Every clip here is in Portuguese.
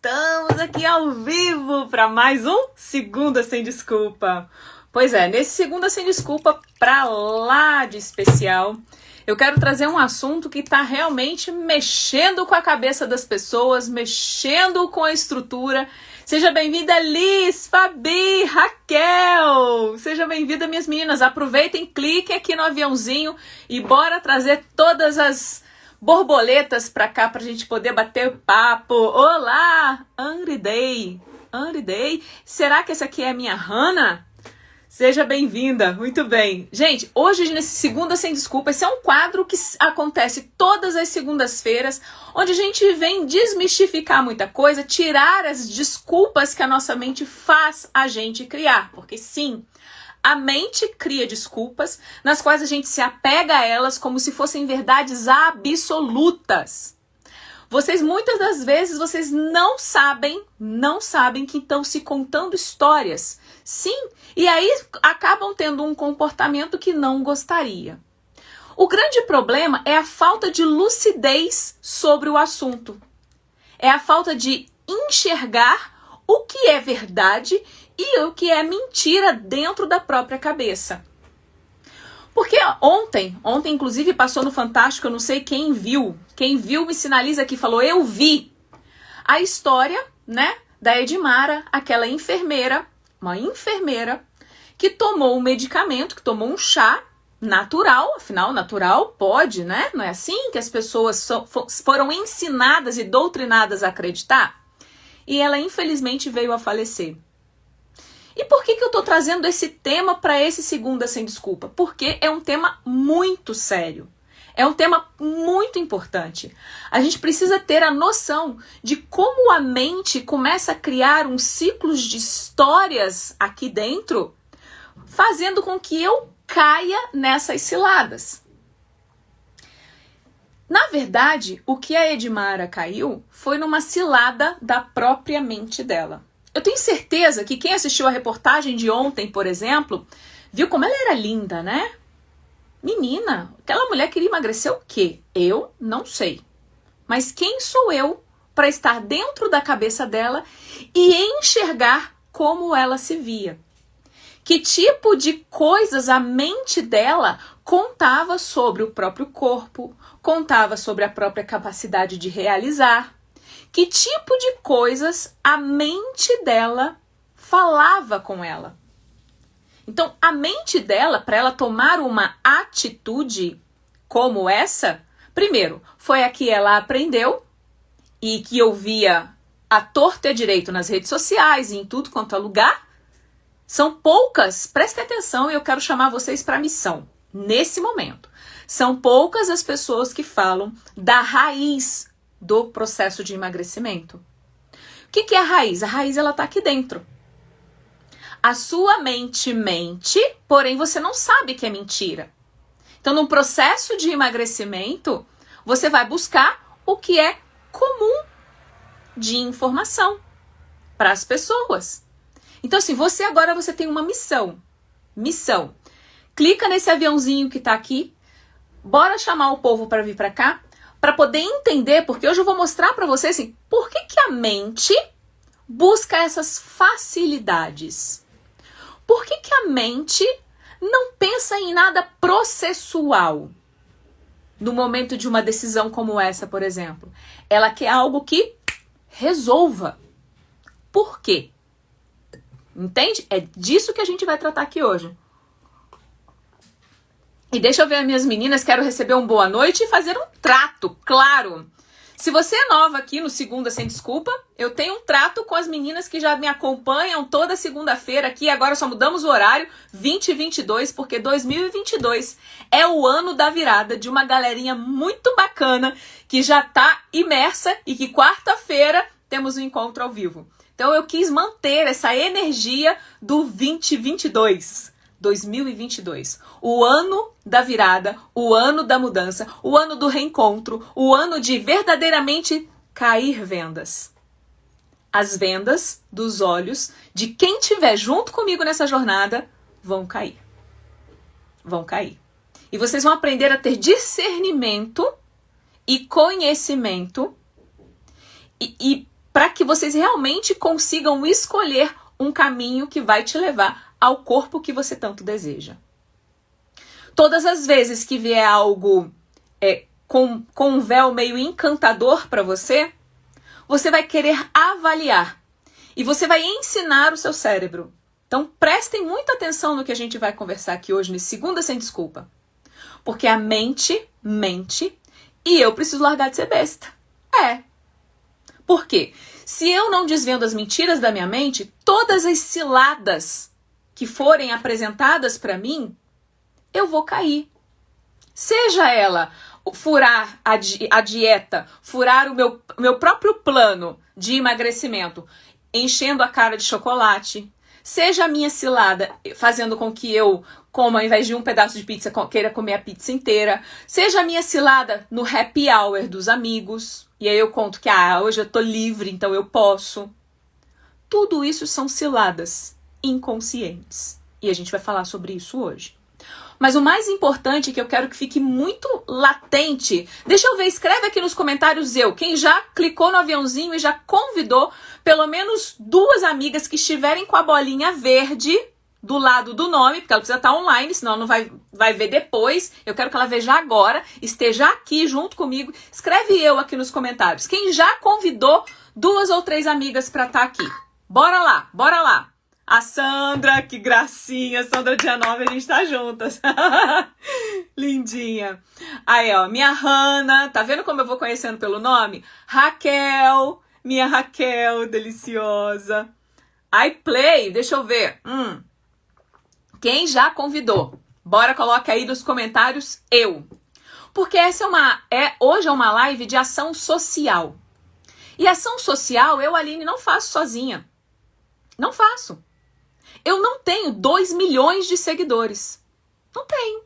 Estamos aqui ao vivo para mais um Segunda Sem Desculpa. Pois é, nesse Segunda Sem Desculpa pra lá de especial, eu quero trazer um assunto que está realmente mexendo com a cabeça das pessoas, mexendo com a estrutura. Seja bem-vinda, Liz, Fabi, Raquel! Seja bem-vinda, minhas meninas. Aproveitem, cliquem aqui no aviãozinho e bora trazer todas as borboletas pra cá pra gente poder bater papo. Olá, Angry Day. Será que essa aqui é a minha Hannah? Seja bem-vinda, muito bem. Gente, hoje nesse Segunda Sem Desculpa, esse é um quadro que acontece todas as segundas-feiras, onde a gente vem desmistificar muita coisa, tirar as desculpas que a nossa mente faz a gente criar. Porque sim, a mente cria desculpas, nas quais a gente se apega a elas como se fossem verdades absolutas. Vocês, muitas das vezes, vocês não sabem que estão se contando histórias. Sim, e aí acabam tendo um comportamento que não gostaria. O grande problema é a falta de lucidez sobre o assunto. É a falta de enxergar o que é verdade e o que é mentira dentro da própria cabeça. Porque ontem inclusive passou no Fantástico, eu não sei quem viu me sinaliza aqui, falou, eu vi a história, né, da Edmara, aquela enfermeira, uma enfermeira que tomou um medicamento, que tomou um chá natural, afinal natural pode, né, não é assim que as pessoas foram ensinadas e doutrinadas a acreditar? E ela infelizmente veio a falecer. E por que eu tô trazendo esse tema para esse Segunda Sem Desculpa? Porque é um tema muito sério. É um tema muito importante. A gente precisa ter a noção de como a mente começa a criar uns ciclos de histórias aqui dentro, fazendo com que eu caia nessas ciladas. Na verdade, o que a Edmara caiu foi numa cilada da própria mente dela. Eu tenho certeza que quem assistiu a reportagem de ontem, por exemplo, viu como ela era linda, né? Menina, aquela mulher queria emagrecer o quê? Eu não sei. Mas quem sou eu para estar dentro da cabeça dela e enxergar como ela se via? Que tipo de coisas a mente dela contava sobre o próprio corpo, contava sobre a própria capacidade de realizar? Que tipo de coisas a mente dela falava com ela? Então, a mente dela, para ela tomar uma atitude como essa, primeiro, foi a que ela aprendeu e que ouvia à torta e à direito nas redes sociais e em tudo quanto é lugar. São poucas, prestem atenção, e eu quero chamar vocês para a missão, nesse momento. São poucas as pessoas que falam da raiz do processo de emagrecimento. O que é a raiz? A raiz, ela tá aqui dentro. A sua mente mente, porém você não sabe que é mentira. Então, num processo de emagrecimento, você vai buscar o que é comum de informação para as pessoas. Então, assim, você tem uma missão. Missão. Clica nesse aviãozinho que tá aqui. Bora chamar o povo para vir para cá, para poder entender, porque hoje eu vou mostrar para vocês assim, por que a mente busca essas facilidades. Por que a mente não pensa em nada processual no momento de uma decisão como essa, por exemplo? Ela quer algo que resolva. Por quê? Entende? É disso que a gente vai tratar aqui hoje. E deixa eu ver as minhas meninas, quero receber um boa noite e fazer um trato, claro. Se você é nova aqui no Segunda Sem Desculpa, eu tenho um trato com as meninas que já me acompanham toda segunda-feira aqui. Agora só mudamos o horário, 2022, porque 2022 é o ano da virada de uma galerinha muito bacana que já tá imersa e que quarta-feira temos um encontro ao vivo. Então eu quis manter essa energia do 2022. 2022, o ano da virada, o ano da mudança, o ano do reencontro, o ano de verdadeiramente cair vendas. As vendas dos olhos de quem estiver junto comigo nessa jornada vão cair. Vão cair. E vocês vão aprender a ter discernimento e conhecimento e para que vocês realmente consigam escolher um caminho que vai te levar ao corpo que você tanto deseja. Todas as vezes que vier algo com um véu meio encantador para você, você vai querer avaliar e você vai ensinar o seu cérebro. Então prestem muita atenção no que a gente vai conversar aqui hoje, nesse Segunda Sem Desculpa. Porque a mente mente e eu preciso largar de ser besta. Por quê? Se eu não desvendo as mentiras da minha mente, todas as ciladas que forem apresentadas para mim, eu vou cair. Seja ela furar a dieta, furar o meu próprio plano de emagrecimento, enchendo a cara de chocolate, seja a minha cilada fazendo com que eu coma, ao invés de um pedaço de pizza, queira comer a pizza inteira, seja a minha cilada no happy hour dos amigos, e aí eu conto que hoje eu tô livre, então eu posso. Tudo isso são ciladas inconscientes. E a gente vai falar sobre isso hoje. Mas o mais importante, que eu quero que fique muito latente, deixa eu ver, escreve aqui nos comentários quem já clicou no aviãozinho e já convidou pelo menos 2 amigas que estiverem com a bolinha verde do lado do nome, porque ela precisa estar online, senão ela não vai ver depois. Eu quero que ela veja agora, esteja aqui junto comigo. Escreve eu aqui nos comentários. Quem já convidou 2 ou 3 amigas para estar aqui? Bora lá, bora lá. A Sandra, que gracinha. Sandra, dia 9 a gente tá juntas. Lindinha. Aí, ó, minha Hanna. Tá vendo como eu vou conhecendo pelo nome? Raquel. Minha Raquel, deliciosa. iPlay, deixa eu ver. Quem já convidou? Bora, coloca aí nos comentários eu. Porque essa hoje é uma live de ação social. E ação social, eu, Aline, não faço sozinha. Não faço. Eu não tenho 2 milhões de seguidores. Não tenho.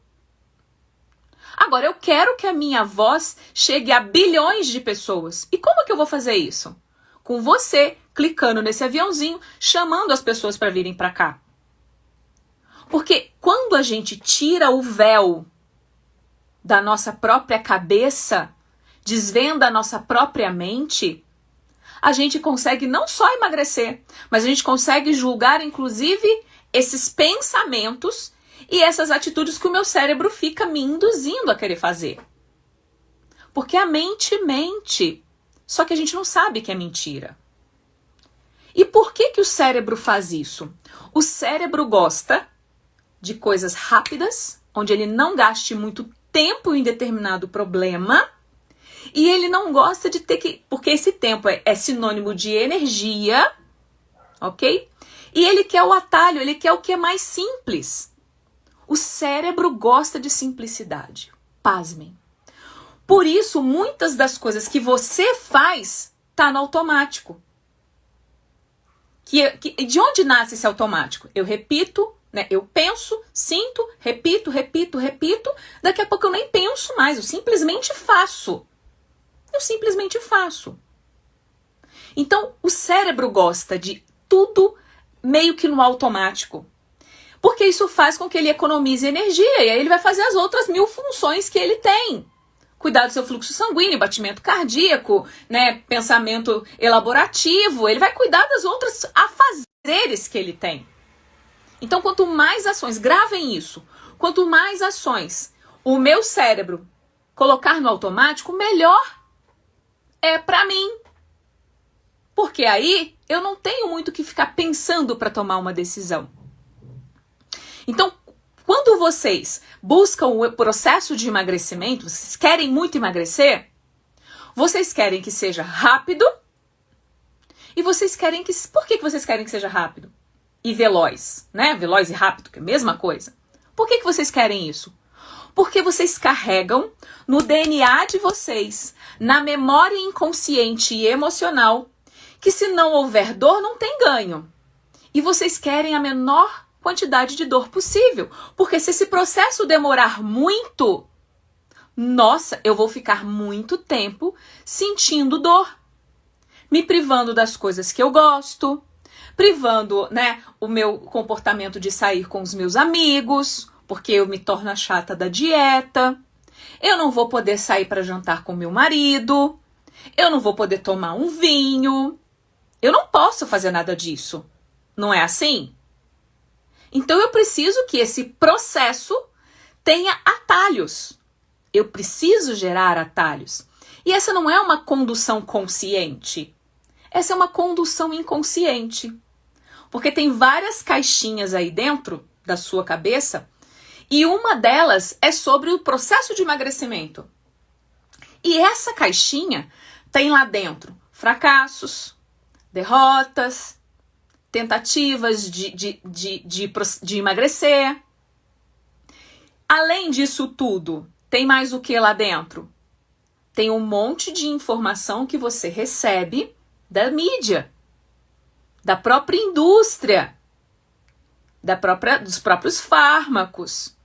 Agora, eu quero que a minha voz chegue a bilhões de pessoas. E como que eu vou fazer isso? Com você clicando nesse aviãozinho, chamando as pessoas para virem para cá. Porque quando a gente tira o véu da nossa própria cabeça, desvenda a nossa própria mente, a gente consegue não só emagrecer, mas a gente consegue julgar, inclusive, esses pensamentos e essas atitudes que o meu cérebro fica me induzindo a querer fazer. Porque a mente mente, só que a gente não sabe que é mentira. E por que o cérebro faz isso? O cérebro gosta de coisas rápidas, onde ele não gaste muito tempo em determinado problema. E ele não gosta de ter que... Porque esse tempo é sinônimo de energia, ok? E ele quer o atalho, ele quer o que é mais simples. O cérebro gosta de simplicidade. Pasmem. Por isso, muitas das coisas que você faz tá no automático. De onde nasce esse automático? Eu repito, né? Eu penso, sinto, repito. Daqui a pouco eu nem penso mais, eu simplesmente faço. Então, o cérebro gosta de tudo meio que no automático. Porque isso faz com que ele economize energia. E aí ele vai fazer as outras 1000 funções que ele tem. Cuidar do seu fluxo sanguíneo, batimento cardíaco, né, pensamento elaborativo. Ele vai cuidar das outras afazeres que ele tem. Então, quanto mais ações, gravem isso. Quanto mais ações o meu cérebro colocar no automático, melhor é pra mim. Porque aí eu não tenho muito o que ficar pensando para tomar uma decisão. Então, quando vocês buscam o processo de emagrecimento, vocês querem muito emagrecer, vocês querem que seja rápido e vocês querem que... Por que vocês querem que seja rápido? E veloz, né? Veloz e rápido, que é a mesma coisa. Por que vocês querem isso? Porque vocês carregam no DNA de vocês, na memória inconsciente e emocional, que se não houver dor, não tem ganho. E vocês querem a menor quantidade de dor possível. Porque se esse processo demorar muito, nossa, eu vou ficar muito tempo sentindo dor. Me privando das coisas que eu gosto, privando, né, o meu comportamento de sair com os meus amigos, porque eu me torno a chata da dieta. Eu não vou poder sair para jantar com meu marido. Eu não vou poder tomar um vinho. Eu não posso fazer nada disso. Não é assim? Então eu preciso que esse processo tenha atalhos. Eu preciso gerar atalhos. E essa não é uma condução consciente. Essa é uma condução inconsciente. Porque tem várias caixinhas aí dentro da sua cabeça e uma delas é sobre o processo de emagrecimento. E essa caixinha tem lá dentro fracassos, derrotas, tentativas de emagrecer. Além disso tudo, tem mais o que lá dentro? Tem um monte de informação que você recebe da mídia, da própria indústria, dos próprios fármacos.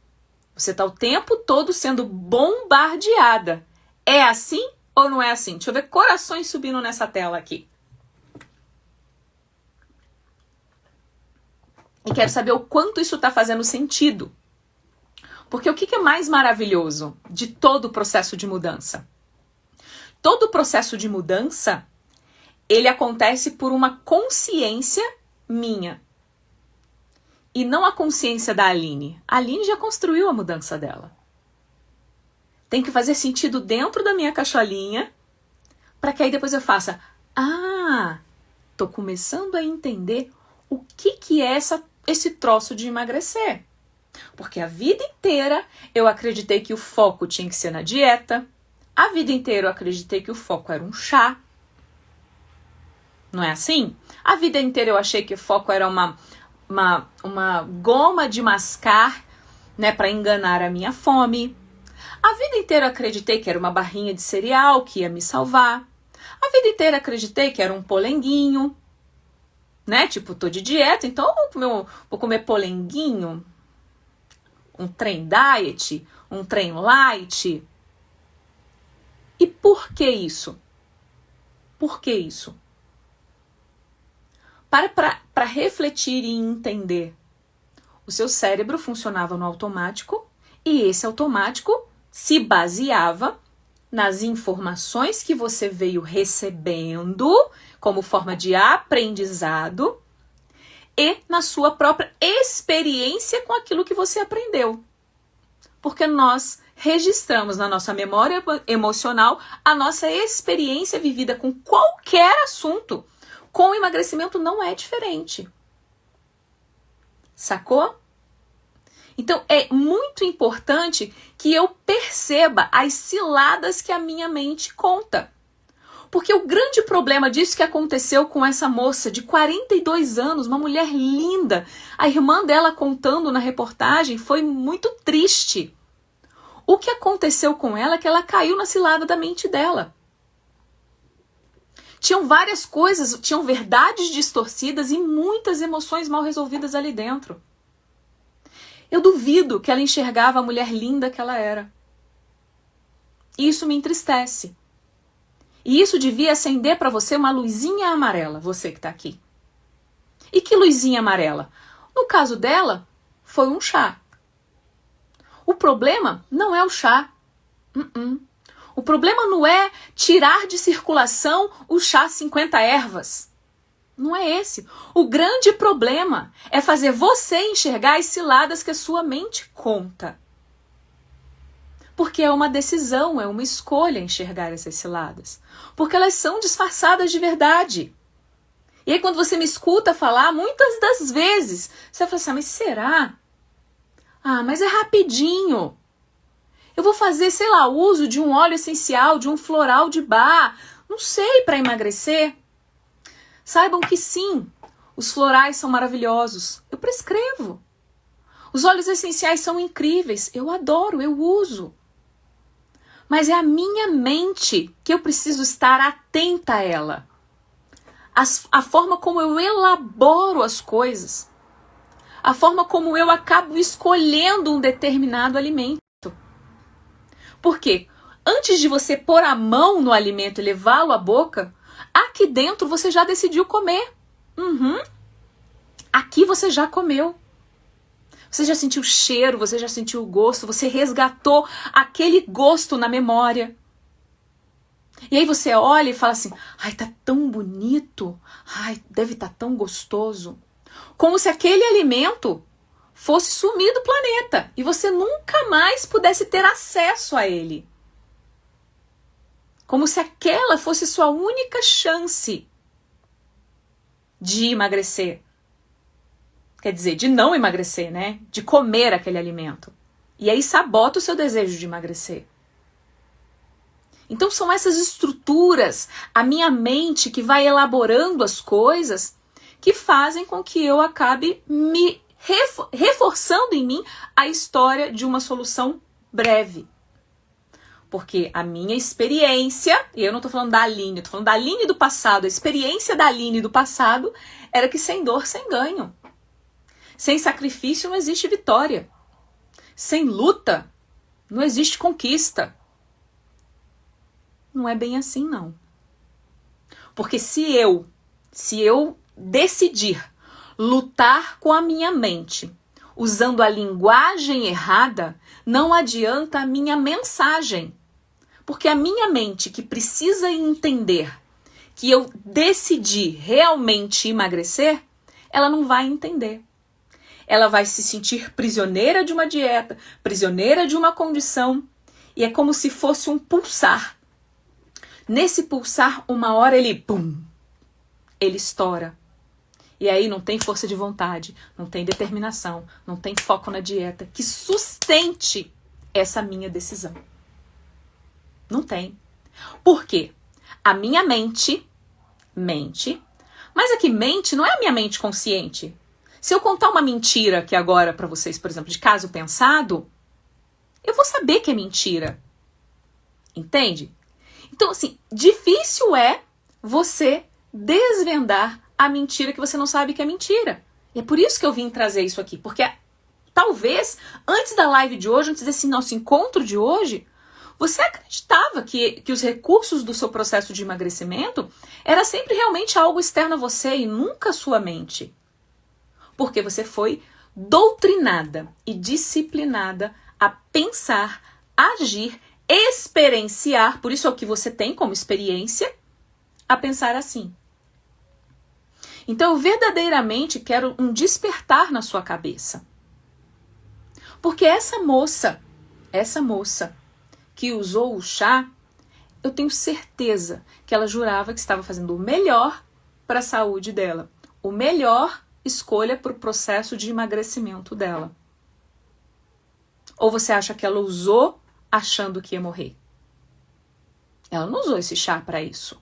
Você está o tempo todo sendo bombardeada. É assim ou não é assim? Deixa eu ver corações subindo nessa tela aqui. E quero saber o quanto isso está fazendo sentido. Porque o que é mais maravilhoso de todo o processo de mudança? Todo o processo de mudança, ele acontece por uma consciência minha. E não a consciência da Aline. A Aline já construiu a mudança dela. Tem que fazer sentido dentro da minha cacholinha, para que aí depois eu faça, tô começando a entender o que é esse troço de emagrecer. Porque a vida inteira eu acreditei que o foco tinha que ser na dieta, a vida inteira eu acreditei que o foco era um chá. Não é assim? A vida inteira eu achei que o foco era uma goma de mascar, né, para enganar a minha fome. A vida inteira eu acreditei que era uma barrinha de cereal que ia me salvar. A vida inteira eu acreditei que era um polenguinho, né? Tipo, tô de dieta, então vou comer polenguinho, um trem diet, um trem light. E por que isso? Por que isso? Para refletir e entender. O seu cérebro funcionava no automático e esse automático se baseava nas informações que você veio recebendo como forma de aprendizado e na sua própria experiência com aquilo que você aprendeu. Porque nós registramos na nossa memória emocional a nossa experiência vivida com qualquer assunto. Com o emagrecimento não é diferente. Sacou? Então é muito importante que eu perceba as ciladas que a minha mente conta. Porque o grande problema disso que aconteceu com essa moça de 42 anos, uma mulher linda, a irmã dela contando na reportagem, foi muito triste. O que aconteceu com ela é que ela caiu na cilada da mente dela. Tinham várias coisas, tinham verdades distorcidas e muitas emoções mal resolvidas ali dentro. Eu duvido que ela enxergava a mulher linda que ela era. E isso me entristece. E isso devia acender para você uma luzinha amarela, você que está aqui. E que luzinha amarela? No caso dela, foi um chá. O problema não é o chá. O problema não é tirar de circulação o chá 50 ervas. Não é esse. O grande problema é fazer você enxergar as ciladas que a sua mente conta. Porque é uma decisão, é uma escolha enxergar essas ciladas. Porque elas são disfarçadas de verdade. E aí quando você me escuta falar, muitas das vezes, você vai falar assim, mas será? Mas é rapidinho. Eu vou fazer, sei lá, uso de um óleo essencial, de um floral de bar, não sei, para emagrecer. Saibam que sim, os florais são maravilhosos. Eu prescrevo. Os óleos essenciais são incríveis. Eu adoro, eu uso. Mas é a minha mente que eu preciso estar atenta a ela. A forma como eu elaboro as coisas. A forma como eu acabo escolhendo um determinado alimento. Porque antes de você pôr a mão no alimento e levá-lo à boca, aqui dentro você já decidiu comer. Aqui você já comeu. Você já sentiu o cheiro, você já sentiu o gosto, você resgatou aquele gosto na memória. E aí você olha e fala assim, ai, tá tão bonito, ai, deve estar tão gostoso. Como se aquele alimento fosse sumir do planeta e você nunca mais pudesse ter acesso a ele. Como se aquela fosse sua única chance de emagrecer. Quer dizer, de não emagrecer, né? De comer aquele alimento. E aí sabota o seu desejo de emagrecer. Então são essas estruturas, a minha mente que vai elaborando as coisas, que fazem com que eu acabe me reforçando em mim a história de uma solução breve. Porque a minha experiência, e eu não tô falando da Aline, eu tô falando da Aline do passado, a experiência da Aline do passado era que sem dor, sem ganho. Sem sacrifício não existe vitória. Sem luta não existe conquista. Não é bem assim, não. Porque se eu decidir lutar com a minha mente, usando a linguagem errada, não adianta a minha mensagem. Porque a minha mente, que precisa entender que eu decidi realmente emagrecer, ela não vai entender. Ela vai se sentir prisioneira de uma dieta, prisioneira de uma condição, e é como se fosse um pulsar. Nesse pulsar, uma hora ele, pum, ele estoura. E aí não tem força de vontade, não tem determinação, não tem foco na dieta que sustente essa minha decisão. Não tem. Por quê? A minha mente, mas aqui mente não é a minha mente consciente. Se eu contar uma mentira aqui agora pra vocês, por exemplo, de caso pensado, eu vou saber que é mentira. Entende? Então, assim, difícil é você desvendar a mentira que você não sabe que é mentira. E é por isso que eu vim trazer isso aqui. Porque talvez, antes da live de hoje, antes desse nosso encontro de hoje, você acreditava que os recursos do seu processo de emagrecimento era sempre realmente algo externo a você e nunca a sua mente. Porque você foi doutrinada e disciplinada a pensar, agir, experienciar, por isso é o que você tem como experiência, a pensar assim. Então eu verdadeiramente quero um despertar na sua cabeça. Porque essa moça que usou o chá, eu tenho certeza que ela jurava que estava fazendo o melhor para a saúde dela. O melhor escolha para o processo de emagrecimento dela. Ou você acha que ela usou achando que ia morrer? Ela não usou esse chá para isso.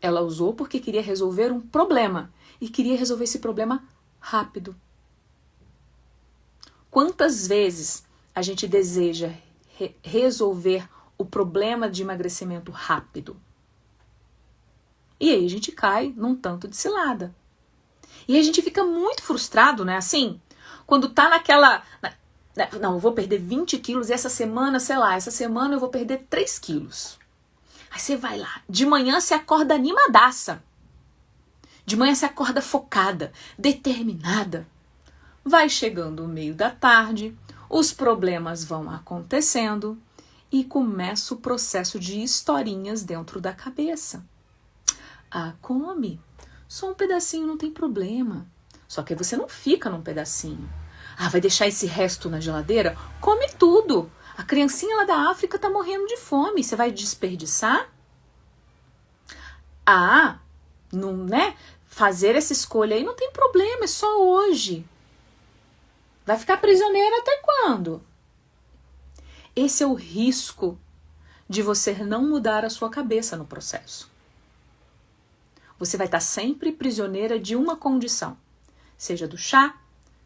Ela usou porque queria resolver um problema. E queria resolver esse problema rápido. Quantas vezes a gente deseja resolver o problema de emagrecimento rápido? E aí a gente cai num tanto de cilada. E aí a gente fica muito frustrado, né? Assim, quando tá naquela... Não, eu vou perder 20 quilos e essa semana, sei lá, essa semana eu vou perder 3 quilos. Aí você vai lá, de manhã você acorda animadaça. De manhã você acorda focada, determinada. Vai chegando o meio da tarde, os problemas vão acontecendo e começa o processo de historinhas dentro da cabeça. Ah, come. Só um pedacinho não tem problema. Só que aí você não fica num pedacinho. Ah, vai deixar esse resto na geladeira? Come tudo. A criancinha lá da África tá morrendo de fome. Você vai desperdiçar? Ah, não, né? Fazer essa escolha aí não tem problema, é só hoje. Vai ficar prisioneira até quando? Esse é o risco de você não mudar a sua cabeça no processo. Você vai estar sempre prisioneira de uma condição, seja do chá,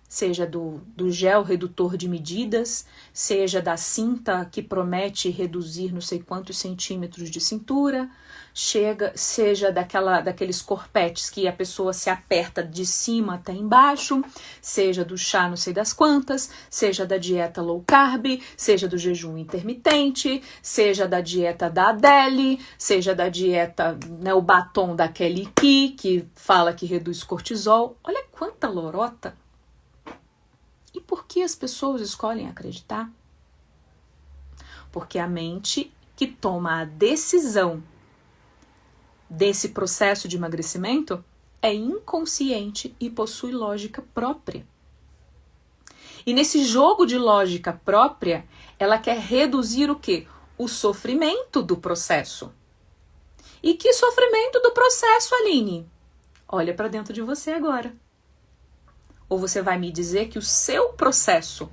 seja do gel redutor de medidas, seja da cinta que promete reduzir não sei quantos centímetros de cintura, seja daqueles corpetes que a pessoa se aperta de cima até embaixo, seja do chá não sei das quantas, seja da dieta low carb, seja do jejum intermitente, seja da dieta da Adele, seja da dieta, né, o batom da Kelly Key, que fala que reduz cortisol. Olha quanta lorota. E por que as pessoas escolhem acreditar? Porque a mente que toma a decisão desse processo de emagrecimento é inconsciente e possui lógica própria. E nesse jogo de lógica própria, ela quer reduzir o quê? O sofrimento do processo. E que sofrimento do processo, Aline? Olha para dentro de você agora. Ou você vai me dizer que o seu processo,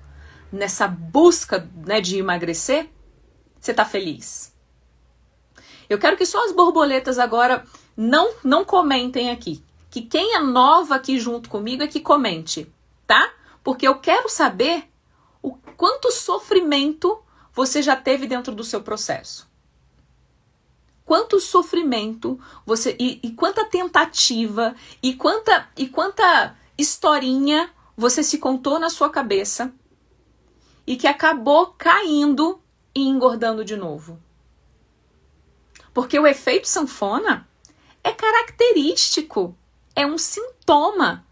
nessa busca, né, de emagrecer, você está feliz? Eu quero que só as borboletas agora não comentem aqui. Que quem é nova aqui junto comigo é que comente, tá? Porque eu quero saber o quanto sofrimento você já teve dentro do seu processo. Quanto sofrimento você e quanta tentativa e quanta historinha você se contou na sua cabeça e que acabou caindo e engordando de novo. Porque o efeito sanfona é característico, é um sintoma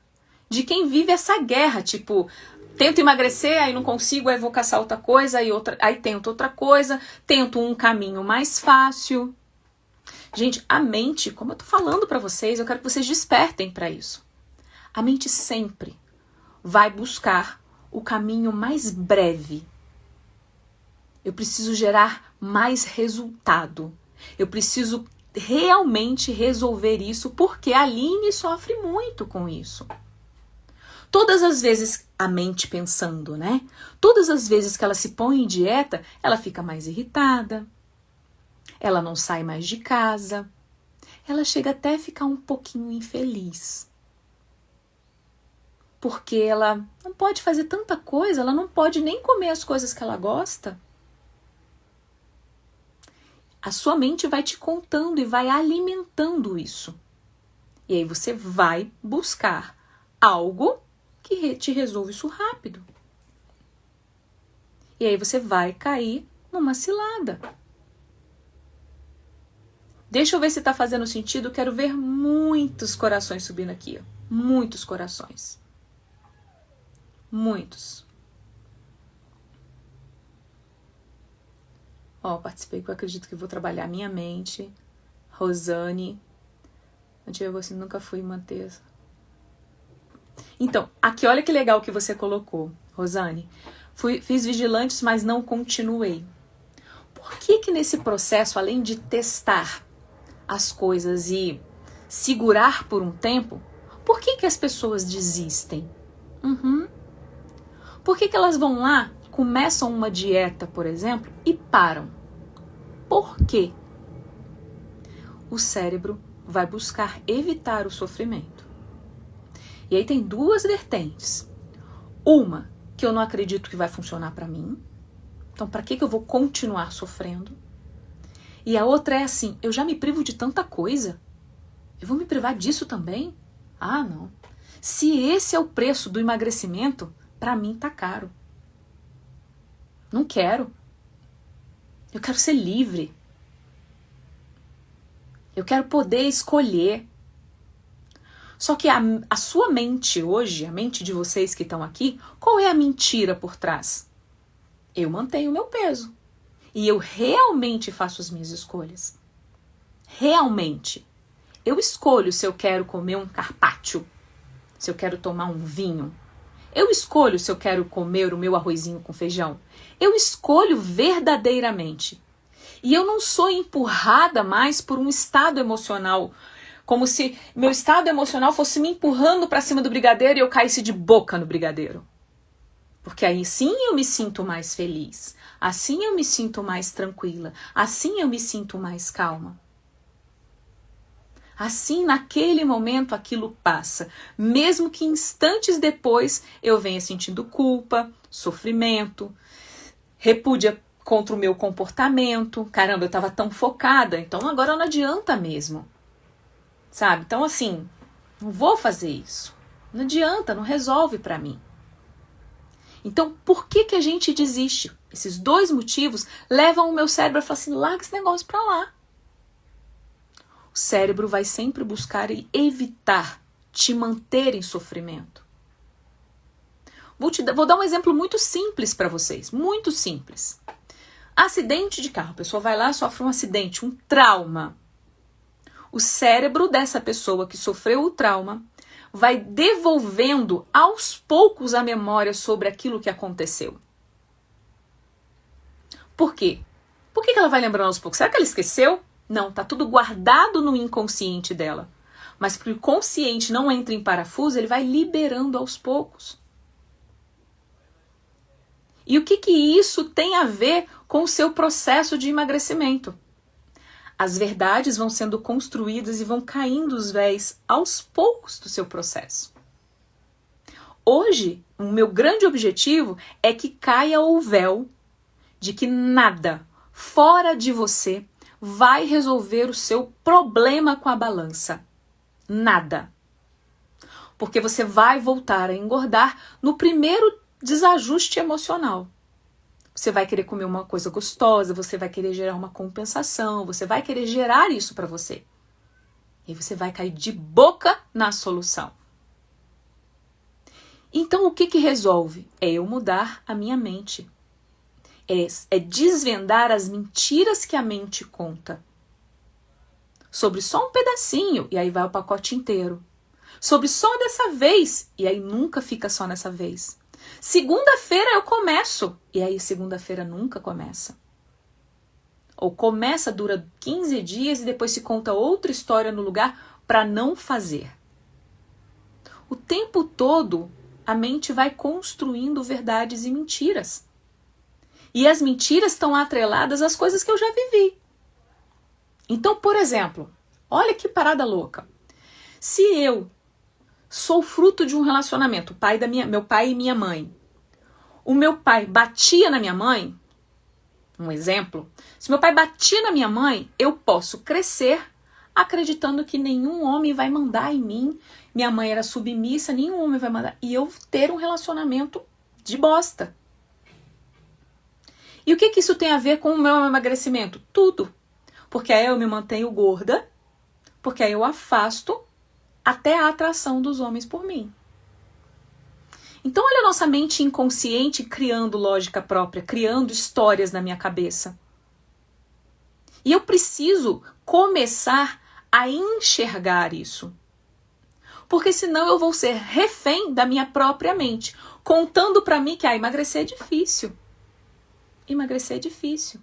de quem vive essa guerra, tipo, tento emagrecer, aí não consigo, aí vou caçar outra coisa, aí tento outra coisa, tento um caminho mais fácil. Gente, a mente, como eu tô falando pra vocês, eu quero que vocês despertem pra isso. A mente sempre vai buscar o caminho mais breve. Eu preciso gerar mais resultado. Eu preciso realmente resolver isso, porque a Aline sofre muito com isso. Todas as vezes a mente pensando, né? Todas as vezes que ela se põe em dieta, ela fica mais irritada. Ela não sai mais de casa. Ela chega até a ficar um pouquinho infeliz. Porque ela não pode fazer tanta coisa, ela não pode nem comer as coisas que ela gosta. A sua mente vai te contando e vai alimentando isso. E aí você vai buscar algo que te resolve isso rápido. E aí você vai cair numa cilada. Deixa eu ver se tá fazendo sentido. Quero ver muitos corações subindo aqui. Ó. Muitos corações. Muitos. Ó, participei que eu acredito que vou trabalhar minha mente. Rosane. Você nunca fui manter. Então, aqui olha que legal que você colocou, Rosane. Fiz vigilantes, mas não continuei. Por que nesse processo, além de testar as coisas e segurar por um tempo, por que as pessoas desistem? Por que elas vão lá, começam uma dieta, por exemplo, e param? Por quê? O cérebro vai buscar evitar o sofrimento. E aí tem duas vertentes. Uma, que eu não acredito que vai funcionar para mim. Então, para que eu vou continuar sofrendo? E a outra é assim, eu já me privo de tanta coisa. Eu vou me privar disso também? Ah, não. Se esse é o preço do emagrecimento, para mim tá caro. Não quero. Eu quero ser livre. Eu quero poder escolher. Só que a sua mente hoje, a mente de vocês que estão aqui, qual é a mentira por trás? Eu mantenho o meu peso. E eu realmente faço as minhas escolhas. Realmente. Eu escolho se eu quero comer um carpaccio, se eu quero tomar um vinho. Eu escolho se eu quero comer o meu arrozinho com feijão. Eu escolho verdadeiramente. E eu não sou empurrada mais por um estado emocional, como se meu estado emocional fosse me empurrando para cima do brigadeiro e eu caísse de boca no brigadeiro. Porque aí sim eu me sinto mais feliz. Assim eu me sinto mais tranquila. Assim eu me sinto mais calma. Assim, naquele momento, aquilo passa. Mesmo que instantes depois eu venha sentindo culpa, sofrimento, repúdia contra o meu comportamento. Caramba, eu estava tão focada, então agora não adianta mesmo. Sabe? Então, assim, não vou fazer isso. Não adianta, não resolve para mim. Então, por que a gente desiste? Esses dois motivos levam o meu cérebro a falar assim, larga esse negócio pra lá. O cérebro vai sempre buscar e evitar te manter em sofrimento. Vou dar um exemplo muito simples para vocês, muito simples. Acidente de carro, a pessoa vai lá, sofre um acidente, um trauma. O cérebro dessa pessoa que sofreu o trauma vai devolvendo aos poucos a memória sobre aquilo que aconteceu. Por quê? Por que ela vai lembrando aos poucos? Será que ela esqueceu? Não, tá tudo guardado no inconsciente dela. Mas porque o consciente não entra em parafuso, ele vai liberando aos poucos. E o que isso tem a ver com o seu processo de emagrecimento? As verdades vão sendo construídas e vão caindo os véus aos poucos do seu processo. Hoje, o meu grande objetivo é que caia o véu de que nada fora de você vai resolver o seu problema com a balança. Nada. Porque você vai voltar a engordar no primeiro desajuste emocional. Você vai querer comer uma coisa gostosa, você vai querer gerar uma compensação, você vai querer gerar isso para você. E você vai cair de boca na solução. Então o que resolve? É eu mudar a minha mente. É desvendar as mentiras que a mente conta. Sobre só um pedacinho, e aí vai o pacote inteiro. Sobre só dessa vez, e aí nunca fica só nessa vez. Segunda-feira eu começo, e aí segunda-feira nunca começa. Ou começa, dura 15 dias e depois se conta outra história no lugar para não fazer. O tempo todo a mente vai construindo verdades e mentiras. E as mentiras estão atreladas às coisas que eu já vivi. Então, por exemplo, olha que parada louca. Se eu sou fruto de um relacionamento, meu pai e minha mãe. O meu pai batia na minha mãe, um exemplo. Se meu pai batia na minha mãe, eu posso crescer acreditando que nenhum homem vai mandar em mim. Minha mãe era submissa, nenhum homem vai mandar. E eu ter um relacionamento de bosta. E o que isso tem a ver com o meu emagrecimento? Tudo. Porque aí eu me mantenho gorda, porque aí eu afasto até a atração dos homens por mim. Então olha a nossa mente inconsciente criando lógica própria, criando histórias na minha cabeça. E eu preciso começar a enxergar isso. Porque senão eu vou ser refém da minha própria mente, contando pra mim que emagrecer é difícil. Emagrecer é difícil.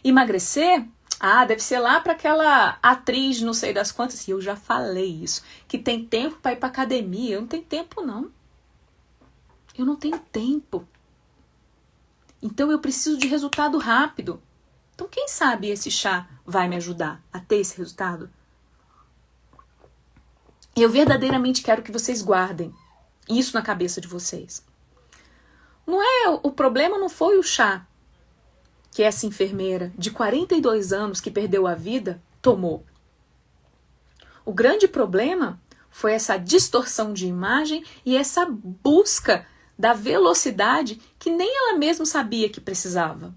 Emagrecer, deve ser lá para aquela atriz não sei das quantas, e eu já falei isso, que tem tempo para ir para academia. Eu não tenho tempo, não. Eu não tenho tempo. Então eu preciso de resultado rápido. Então quem sabe esse chá vai me ajudar a ter esse resultado? Eu verdadeiramente quero que vocês guardem isso na cabeça de vocês. O problema não foi o chá que essa enfermeira de 42 anos que perdeu a vida tomou. O grande problema foi essa distorção de imagem e essa busca da velocidade que nem ela mesma sabia que precisava.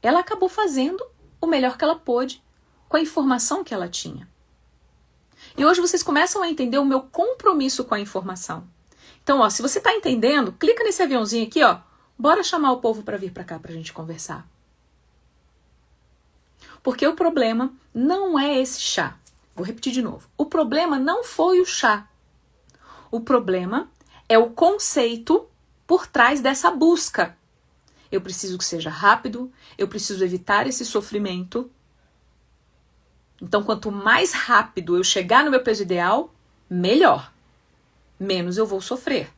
Ela acabou fazendo o melhor que ela pôde com a informação que ela tinha. E hoje vocês começam a entender o meu compromisso com a informação. Então, se você está entendendo, clica nesse aviãozinho aqui, bora chamar o povo para vir para cá para a gente conversar. Porque o problema não é esse chá. Vou repetir de novo. O problema não foi o chá. O problema é o conceito por trás dessa busca. Eu preciso que seja rápido, eu preciso evitar esse sofrimento. Então, quanto mais rápido eu chegar no meu peso ideal, melhor. Menos eu vou sofrer.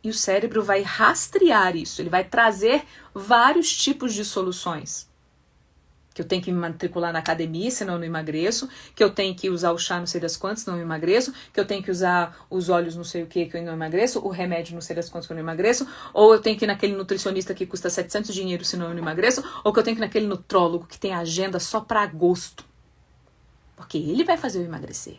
E o cérebro vai rastrear isso, ele vai trazer vários tipos de soluções. Que eu tenho que me matricular na academia, senão eu não emagreço, que eu tenho que usar o chá não sei das quantas, senão eu emagreço, que eu tenho que usar os óleos não sei o que eu não emagreço, o remédio não sei das quantas que eu não emagreço, ou eu tenho que ir naquele nutricionista que custa 700 dinheiro, senão eu não emagreço, ou que eu tenho que ir naquele nutrólogo que tem agenda só para agosto. Porque ele vai fazer eu emagrecer.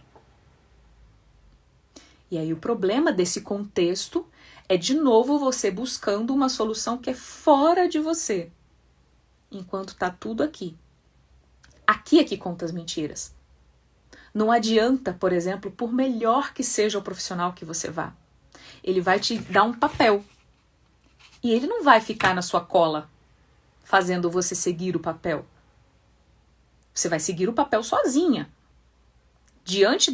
E aí o problema desse contexto é de novo você buscando uma solução que é fora de você. Enquanto tá tudo aqui. Aqui é que conta as mentiras. Não adianta, por exemplo, por melhor que seja o profissional que você vá. Ele vai te dar um papel. E ele não vai ficar na sua cola, fazendo você seguir o papel. Você vai seguir o papel sozinha.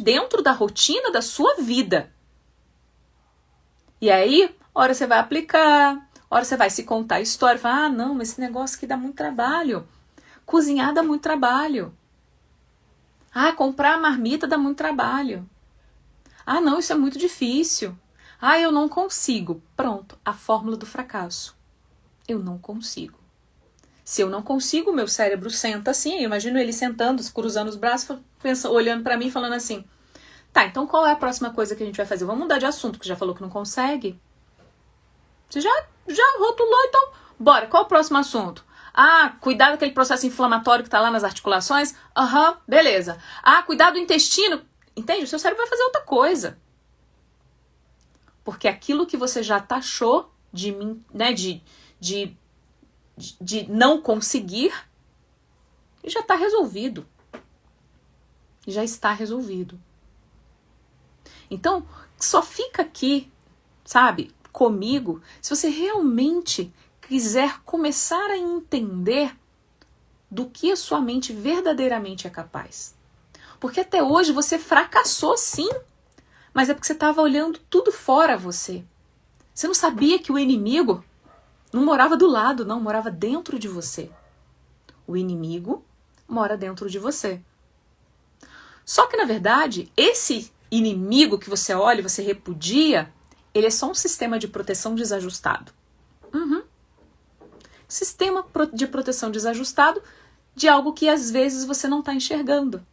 Dentro da rotina da sua vida. E aí, hora você vai aplicar, hora você vai se contar a história, falar, ah, não, mas esse negócio aqui dá muito trabalho. Cozinhar dá muito trabalho. Ah, comprar a marmita dá muito trabalho. Ah, não, isso é muito difícil. Ah, eu não consigo. Pronto, a fórmula do fracasso. Eu não consigo. Se eu não consigo, meu cérebro senta assim, eu imagino ele sentando, cruzando os braços, olhando pra mim, falando assim, tá, então qual é a próxima coisa que a gente vai fazer? Vamos mudar de assunto, porque já falou que não consegue. Você já rotulou, então bora, qual é o próximo assunto? Ah, cuidar daquele processo inflamatório que tá lá nas articulações? Aham, beleza. Ah, cuidar do intestino? Entende? O seu cérebro vai fazer outra coisa. Porque aquilo que você já taxou de não conseguir, já está resolvido. Já está resolvido. Então, só fica aqui, sabe, comigo, se você realmente quiser começar a entender do que a sua mente verdadeiramente é capaz. Porque até hoje você fracassou sim, mas é porque você estava olhando tudo fora você. Você não sabia que o inimigo não morava do lado, não, morava dentro de você. O inimigo mora dentro de você. Só que, na verdade, esse inimigo que você olha e você repudia, ele é só um sistema de proteção desajustado. Sistema de proteção desajustado de algo que às vezes você não está enxergando.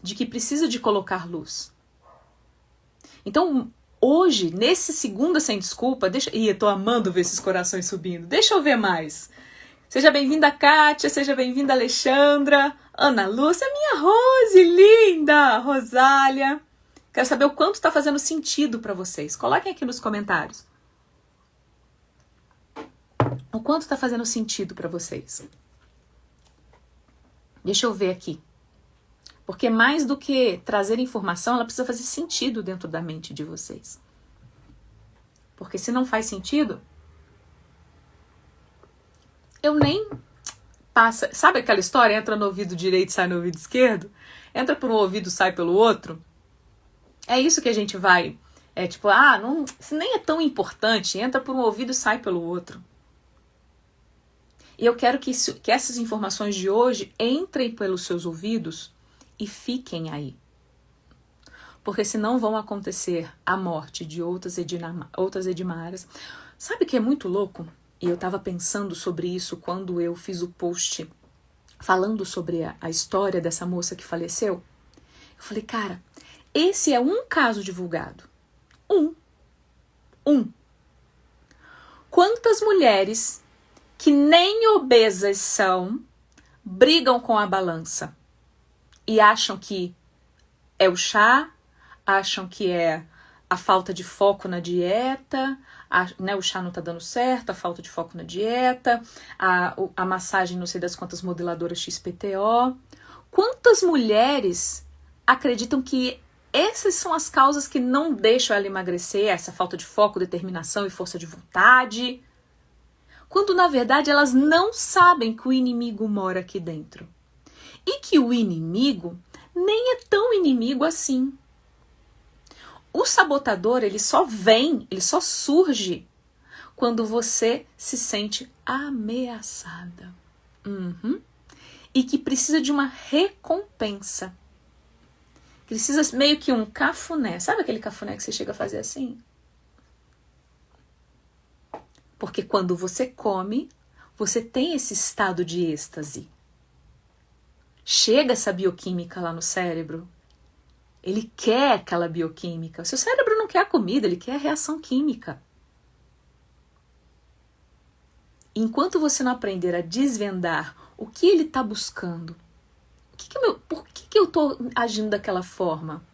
De que precisa de colocar luz. Então, hoje, nesse Segunda Sem Desculpa, eu tô amando ver esses corações subindo. Deixa eu ver mais. Seja bem-vinda, Kátia, seja bem-vinda, Alexandra, Ana Lúcia, minha Rose, linda, Rosália. Quero saber o quanto está fazendo sentido para vocês. Coloquem aqui nos comentários. O quanto está fazendo sentido para vocês. Deixa eu ver aqui. Porque mais do que trazer informação, ela precisa fazer sentido dentro da mente de vocês. Porque se não faz sentido, eu nem passa. Sabe aquela história? Entra no ouvido direito, sai no ouvido esquerdo? Entra por um ouvido, sai pelo outro? É isso que a gente vai. É tipo, não, isso nem é tão importante. Entra por um ouvido e sai pelo outro. E eu quero que essas informações de hoje entrem pelos seus ouvidos e fiquem aí. Porque senão vão acontecer a morte de outras Edmaras. Sabe o que é muito louco? E eu estava pensando sobre isso quando eu fiz o post falando sobre a história dessa moça que faleceu. Eu falei, cara, esse é um caso divulgado. Um. Quantas mulheres que nem obesas são brigam com a balança e acham que é o chá, acham que é a falta de foco na dieta, o chá não tá dando certo, a falta de foco na dieta, a massagem não sei das quantas modeladoras XPTO. Quantas mulheres acreditam que essas são as causas que não deixam ela emagrecer, essa falta de foco, determinação e força de vontade? Quando na verdade elas não sabem que o inimigo mora aqui dentro. E que o inimigo nem é tão inimigo assim. O sabotador, ele só surge quando você se sente ameaçada. E que precisa de uma recompensa. Precisa meio que um cafuné. Sabe aquele cafuné que você chega a fazer assim? Porque quando você come, você tem esse estado de êxtase. Chega essa bioquímica lá no cérebro. Ele quer aquela bioquímica. O seu cérebro não quer a comida, ele quer a reação química. Enquanto você não aprender a desvendar o que ele está buscando, por que eu estou agindo daquela forma?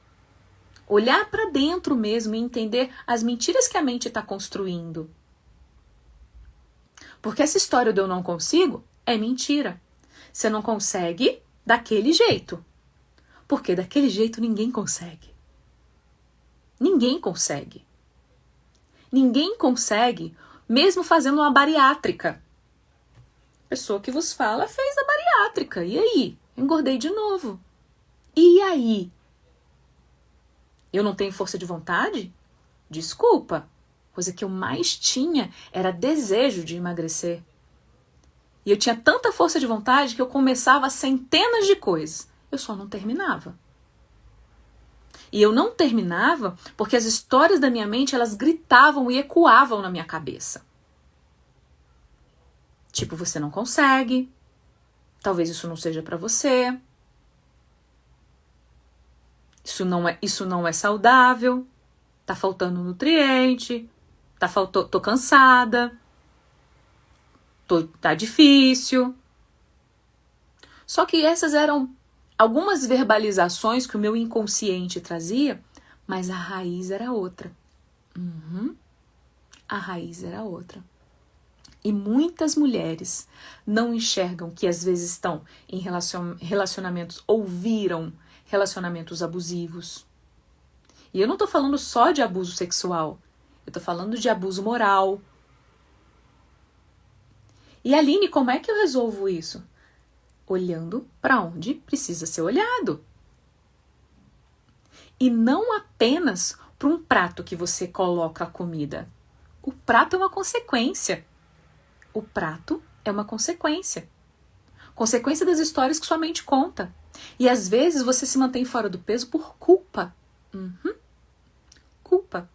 Olhar para dentro mesmo e entender as mentiras que a mente está construindo. Porque essa história do eu não consigo é mentira. Você não consegue daquele jeito. Porque daquele jeito ninguém consegue. Ninguém consegue. Ninguém consegue, mesmo fazendo uma bariátrica. A pessoa que vos fala fez a bariátrica. E aí? engordei de novo. E aí? Eu não tenho força de vontade? Desculpa. A coisa que eu mais tinha era desejo de emagrecer. E eu tinha tanta força de vontade que eu começava centenas de coisas. Eu só não terminava. E eu não terminava porque as histórias da minha mente, elas gritavam e ecoavam na minha cabeça. Tipo, você não consegue. Talvez isso não seja pra você. Isso não é saudável. Tá faltando nutriente. Tô cansada. Tá difícil. Só que essas eram algumas verbalizações que o meu inconsciente trazia, mas a raiz era outra. A raiz era outra. E muitas mulheres não enxergam que às vezes estão em relacionamentos ou viram relacionamentos abusivos. E eu não tô falando só de abuso sexual. Eu tô falando de abuso moral. E Aline, como é que eu resolvo isso? Olhando para onde precisa ser olhado. E não apenas para um prato que você coloca a comida. O prato é uma consequência. O prato é uma consequência. Consequência das histórias que sua mente conta. E às vezes você se mantém fora do peso por culpa. Culpa.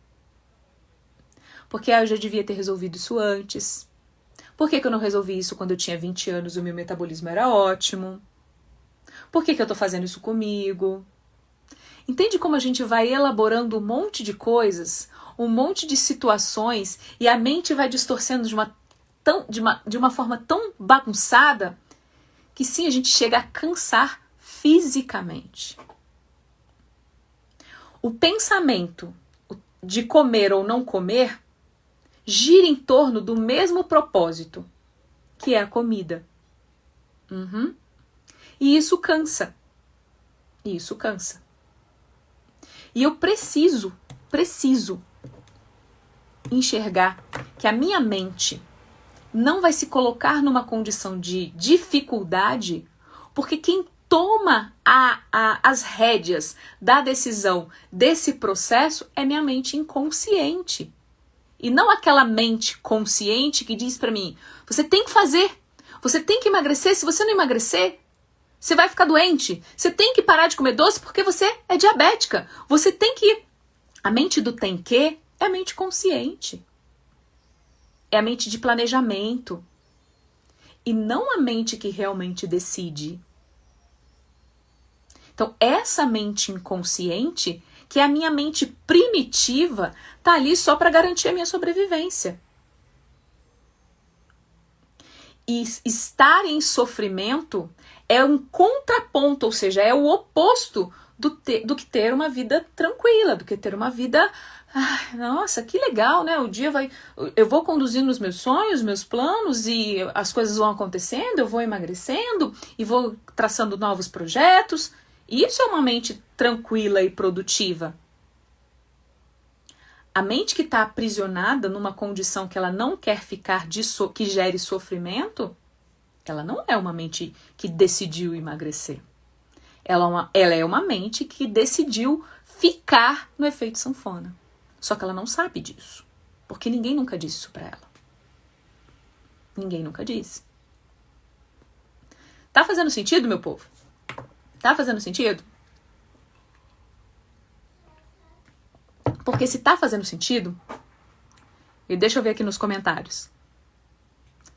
Porque eu já devia ter resolvido isso antes. Por que eu não resolvi isso quando eu tinha 20 anos e o meu metabolismo era ótimo? Por que eu tô fazendo isso comigo? Entende como a gente vai elaborando um monte de coisas, um monte de situações, e a mente vai distorcendo de uma forma tão bagunçada que sim, a gente chega a cansar fisicamente. O pensamento de comer ou não comer gira em torno do mesmo propósito, que é a comida. E isso cansa. Isso cansa. E eu preciso enxergar que a minha mente não vai se colocar numa condição de dificuldade, porque quem toma as rédeas da decisão desse processo é minha mente inconsciente. E não aquela mente consciente que diz pra mim, você tem que fazer, você tem que emagrecer, se você não emagrecer, você vai ficar doente, você tem que parar de comer doce porque você é diabética, você tem que... A mente do tem que é a mente consciente. É a mente de planejamento. E não a mente que realmente decide. Então, essa mente inconsciente, que é a minha mente primitiva, tá ali só para garantir a minha sobrevivência. E estar em sofrimento é um contraponto, ou seja, é o oposto do que ter uma vida tranquila, do que ter uma vida... Ai, nossa, que legal, né? O dia vai... Eu vou conduzindo os meus sonhos, meus planos, e as coisas vão acontecendo, eu vou emagrecendo, e vou traçando novos projetos. Isso é uma mente tranquila e produtiva. A mente que está aprisionada numa condição que ela não quer ficar, que gere sofrimento, ela não é uma mente que decidiu emagrecer. Ela é uma mente que decidiu ficar no efeito sanfona. Só que ela não sabe disso. Porque ninguém nunca disse isso pra ela. Ninguém nunca disse. Tá fazendo sentido, meu povo? Tá fazendo sentido? Porque se tá fazendo sentido, e deixa eu ver aqui nos comentários.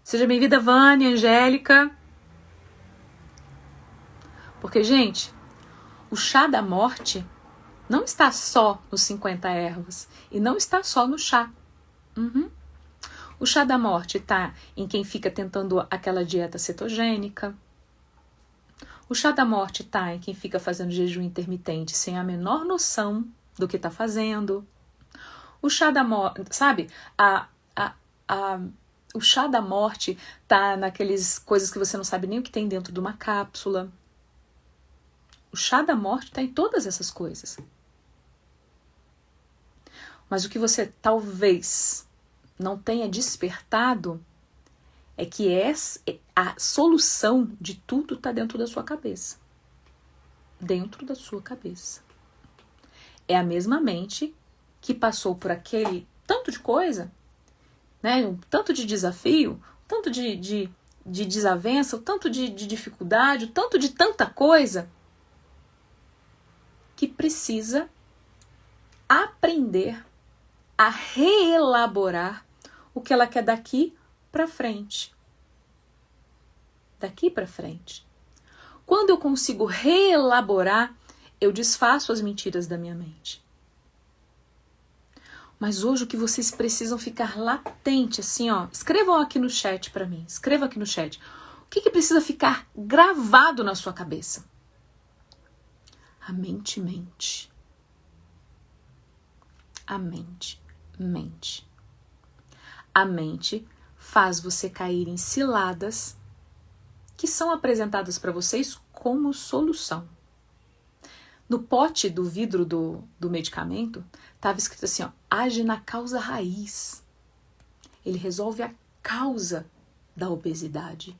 Seja bem-vinda, Vânia, Angélica. Porque, gente, o chá da morte não está só nos 50 ervas. E não está só no chá. O chá da morte está em quem fica tentando aquela dieta cetogênica. O chá da morte está em quem fica fazendo jejum intermitente sem a menor noção do que está fazendo. O chá da morte, sabe? O chá da morte tá naqueles coisas que você não sabe nem o que tem dentro de uma cápsula. O chá da morte está em todas essas coisas. Mas o que você talvez não tenha despertado é que a solução de tudo está dentro da sua cabeça. Dentro da sua cabeça. É a mesma mente que passou por aquele tanto de coisa, né? Um tanto de desafio, um tanto de desavença, um tanto de dificuldade, um tanto de tanta coisa, que precisa aprender a reelaborar o que ela quer daqui para frente. Daqui para frente. Quando eu consigo reelaborar, eu desfaço as mentiras da minha mente. Mas hoje o que vocês precisam ficar latente, assim, ó, escrevam aqui no chat para mim, escrevam aqui no chat. O que precisa ficar gravado na sua cabeça? A mente mente. A mente mente. A mente faz você cair em ciladas que são apresentadas para vocês como solução. No pote do vidro do medicamento, estava escrito assim, ó, age na causa raiz. Ele resolve a causa da obesidade.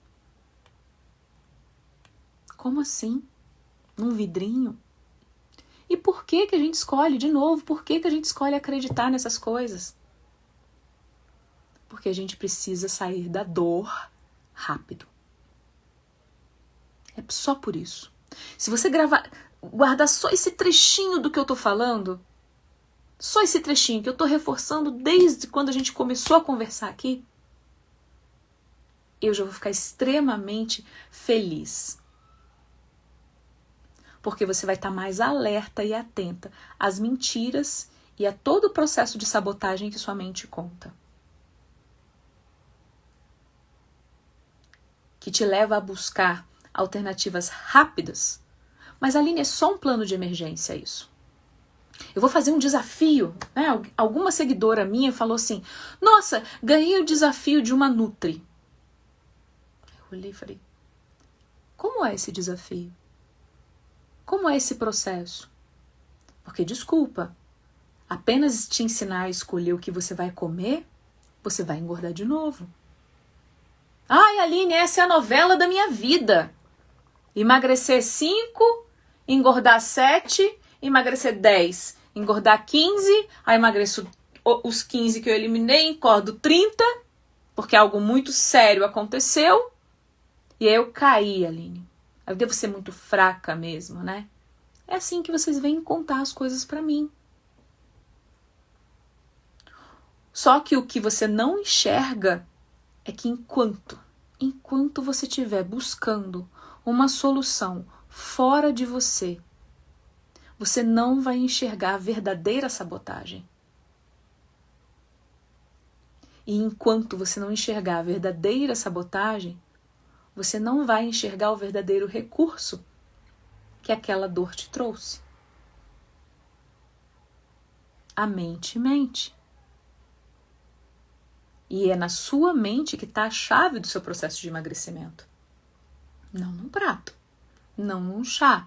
Como assim? Num vidrinho? E por que a gente escolhe, de novo, por que a gente escolhe acreditar nessas coisas? Porque a gente precisa sair da dor rápido. É só por isso. Se você guardar só esse trechinho do que eu tô falando, só esse trechinho que eu tô reforçando desde quando a gente começou a conversar aqui, eu já vou ficar extremamente feliz. Porque você vai estar mais alerta e atenta às mentiras e a todo o processo de sabotagem que sua mente conta. Que te leva a buscar alternativas rápidas. Mas, Aline, é só um plano de emergência isso. Eu vou fazer um desafio, né? Alguma seguidora minha falou assim, nossa, ganhei o desafio de uma Nutri. Eu olhei e falei, como é esse desafio? Como é esse processo? Porque, desculpa, apenas te ensinar a escolher o que você vai comer, você vai engordar de novo. Ai, Aline, essa é a novela da minha vida. Emagrecer 5, engordar 7, emagrecer 10, engordar 15, aí emagreço os 15 que eu eliminei, engordo 30, porque algo muito sério aconteceu, e aí eu caí, Aline. Eu devo ser muito fraca mesmo, né? É assim que vocês vêm contar as coisas pra mim. Só que o que você não enxerga é que enquanto você estiver buscando uma solução fora de você, você não vai enxergar a verdadeira sabotagem. E enquanto você não enxergar a verdadeira sabotagem, você não vai enxergar o verdadeiro recurso que aquela dor te trouxe. A mente mente. E é na sua mente que está a chave do seu processo de emagrecimento. Não num prato, não num chá,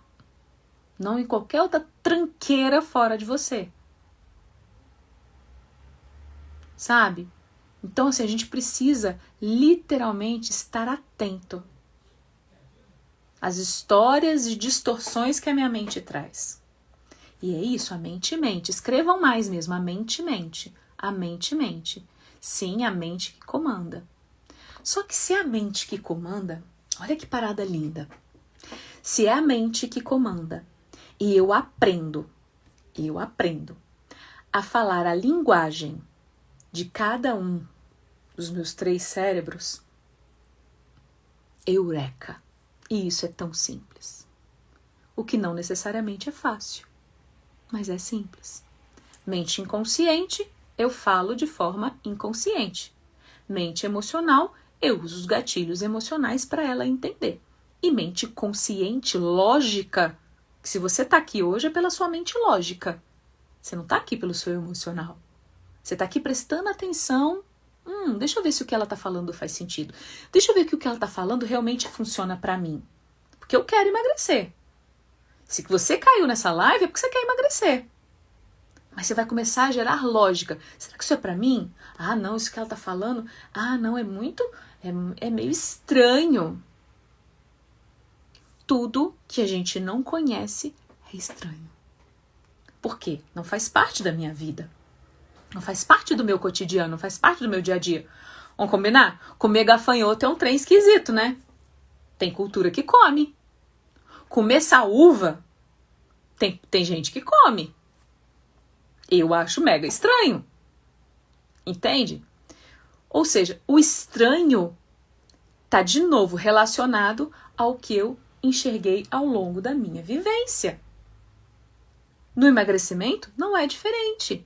não em qualquer outra tranqueira fora de você. Sabe? Então, assim, a gente precisa literalmente estar atento às histórias e distorções que a minha mente traz. E é isso, a mente mente. Escrevam mais mesmo, a mente mente. A mente mente. Sim, a mente que comanda. Só que se é a mente que comanda, olha que parada linda. Se é a mente que comanda e eu aprendo a falar a linguagem de cada um dos meus 3 cérebros, eureka! E isso é tão simples. O que não necessariamente é fácil, mas é simples. Mente inconsciente, eu falo de forma inconsciente. Mente emocional, eu uso os gatilhos emocionais para ela entender. E mente consciente, lógica, que se você está aqui hoje é pela sua mente lógica. Você não está aqui pelo seu emocional. Você está aqui prestando atenção. Deixa eu ver se o que ela está falando faz sentido. Deixa eu ver que o que ela está falando realmente funciona para mim. Porque eu quero emagrecer. Se você caiu nessa live é porque você quer emagrecer. Mas você vai começar a gerar lógica. Será que isso é pra mim? Ah, não, isso que ela tá falando. Ah, não, é muito É meio estranho. Tudo que a gente não conhece é estranho. Por quê? Não faz parte da minha vida. Não faz parte do meu cotidiano, não faz parte do meu dia a dia. Vamos combinar? Comer gafanhoto é um trem esquisito, né? Tem cultura que come. Comer saúva, tem gente que come. Eu acho mega estranho. Entende? Ou seja, o estranho tá de novo relacionado ao que eu enxerguei ao longo da minha vivência. No emagrecimento, não é diferente.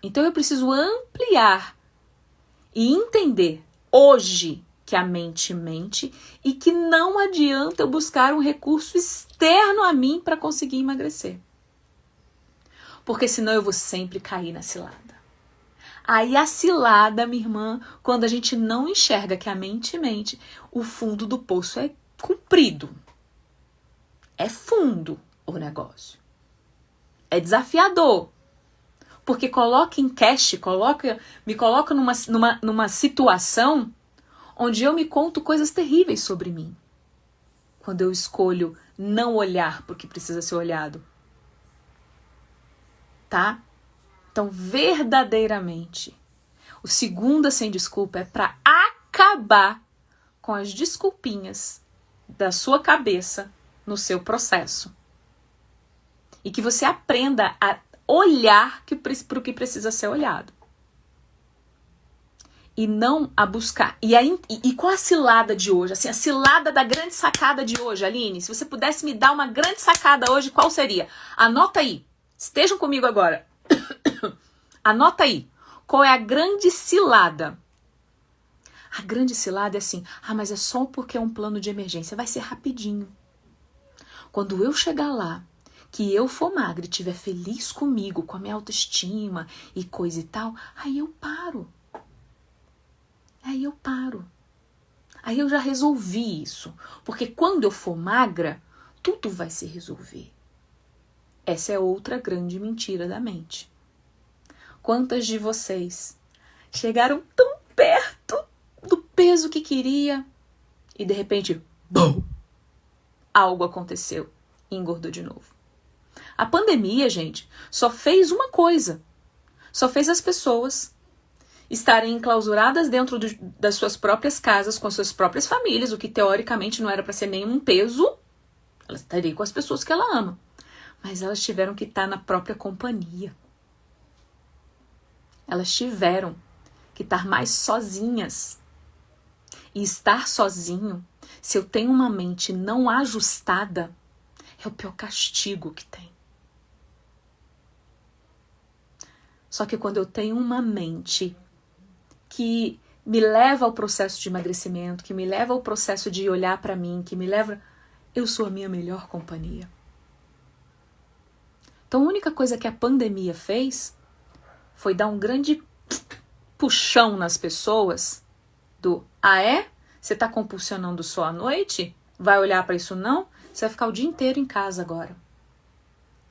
Então eu preciso ampliar e entender hoje que a mente mente e que não adianta eu buscar um recurso externo a mim para conseguir emagrecer. Porque senão eu vou sempre cair na cilada. Aí a cilada, minha irmã, quando a gente não enxerga que a mente mente, o fundo do poço é comprido. É fundo o negócio. É desafiador. Porque coloca em cash, me coloca numa situação onde eu me conto coisas terríveis sobre mim. Quando eu escolho não olhar porque precisa ser olhado. Tá? Então, verdadeiramente, o Segunda Sem Desculpa é para acabar com as desculpinhas da sua cabeça no seu processo. E que você aprenda a olhar para o que precisa ser olhado. E não a buscar. E qual a cilada de hoje? Assim, a cilada da grande sacada de hoje, Aline? Se você pudesse me dar uma grande sacada hoje, qual seria? Anota aí. Estejam comigo agora. Anota aí. Qual é a grande cilada? A grande cilada é assim, mas é só porque é um plano de emergência. Vai ser rapidinho. Quando eu chegar lá, que eu for magra e estiver feliz comigo, com a minha autoestima e coisa e tal, aí eu paro. Aí eu paro. Aí eu já resolvi isso. Porque quando eu for magra, tudo vai se resolver. Essa é outra grande mentira da mente. Quantas de vocês chegaram tão perto do peso que queria e de repente, bum, algo aconteceu e engordou de novo? A pandemia, gente, só fez uma coisa. Só fez as pessoas estarem enclausuradas dentro das suas próprias casas, com suas próprias famílias, o que teoricamente não era para ser nenhum peso. Ela estaria com as pessoas que ela ama. Mas elas tiveram que estar na própria companhia. Elas tiveram que estar mais sozinhas. E estar sozinho, se eu tenho uma mente não ajustada, é o pior castigo que tem. Só que quando eu tenho uma mente que me leva ao processo de emagrecimento, que me leva ao processo de olhar para mim, que me leva... Eu sou a minha melhor companhia. Então a única coisa que a pandemia fez foi dar um grande puxão nas pessoas do, Você tá compulsionando só à noite? Vai olhar para isso não? Você vai ficar o dia inteiro em casa agora.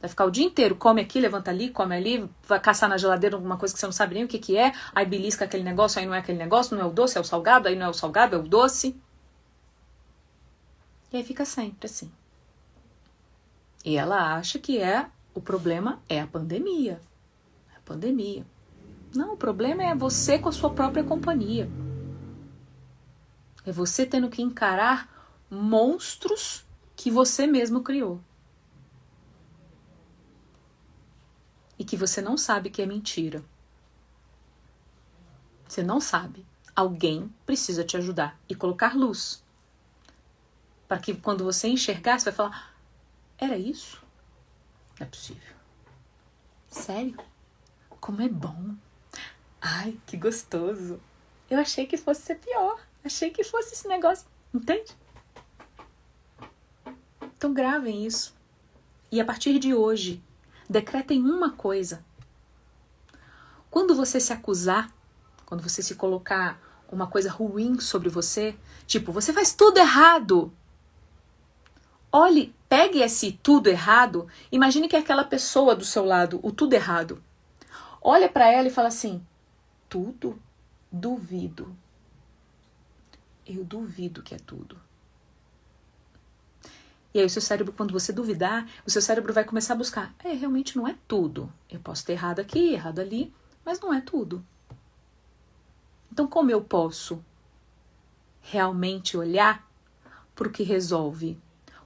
Vai ficar o dia inteiro, come aqui, levanta ali, come ali, vai caçar na geladeira alguma coisa que você não sabe nem o que é, aí belisca aquele negócio, aí não é aquele negócio, não é o doce, é o salgado, aí não é o salgado, é o doce. E aí fica sempre assim. E ela acha que o problema é a pandemia. É a pandemia. Não, o problema é você com a sua própria companhia. É você tendo que encarar monstros que você mesmo criou. E que você não sabe que é mentira. Você não sabe. Alguém precisa te ajudar e colocar luz. Para que quando você enxergar, você vai falar, era isso? Não é possível. Sério? Como é bom. Ai, que gostoso. Eu achei que fosse ser pior. Achei que fosse esse negócio. Entende? Então gravem isso. E a partir de hoje, decretem uma coisa. Quando você se acusar, quando você se colocar uma coisa ruim sobre você, tipo, você faz tudo errado. Olhe, pegue esse tudo errado, imagine que é aquela pessoa do seu lado, o tudo errado. Olha para ela e fala assim, tudo? Duvido. Eu duvido que é tudo. E aí o seu cérebro, quando você duvidar, o seu cérebro vai começar a buscar. Realmente não é tudo. Eu posso ter errado aqui, errado ali, mas não é tudo. Então como eu posso realmente olhar para o que resolve?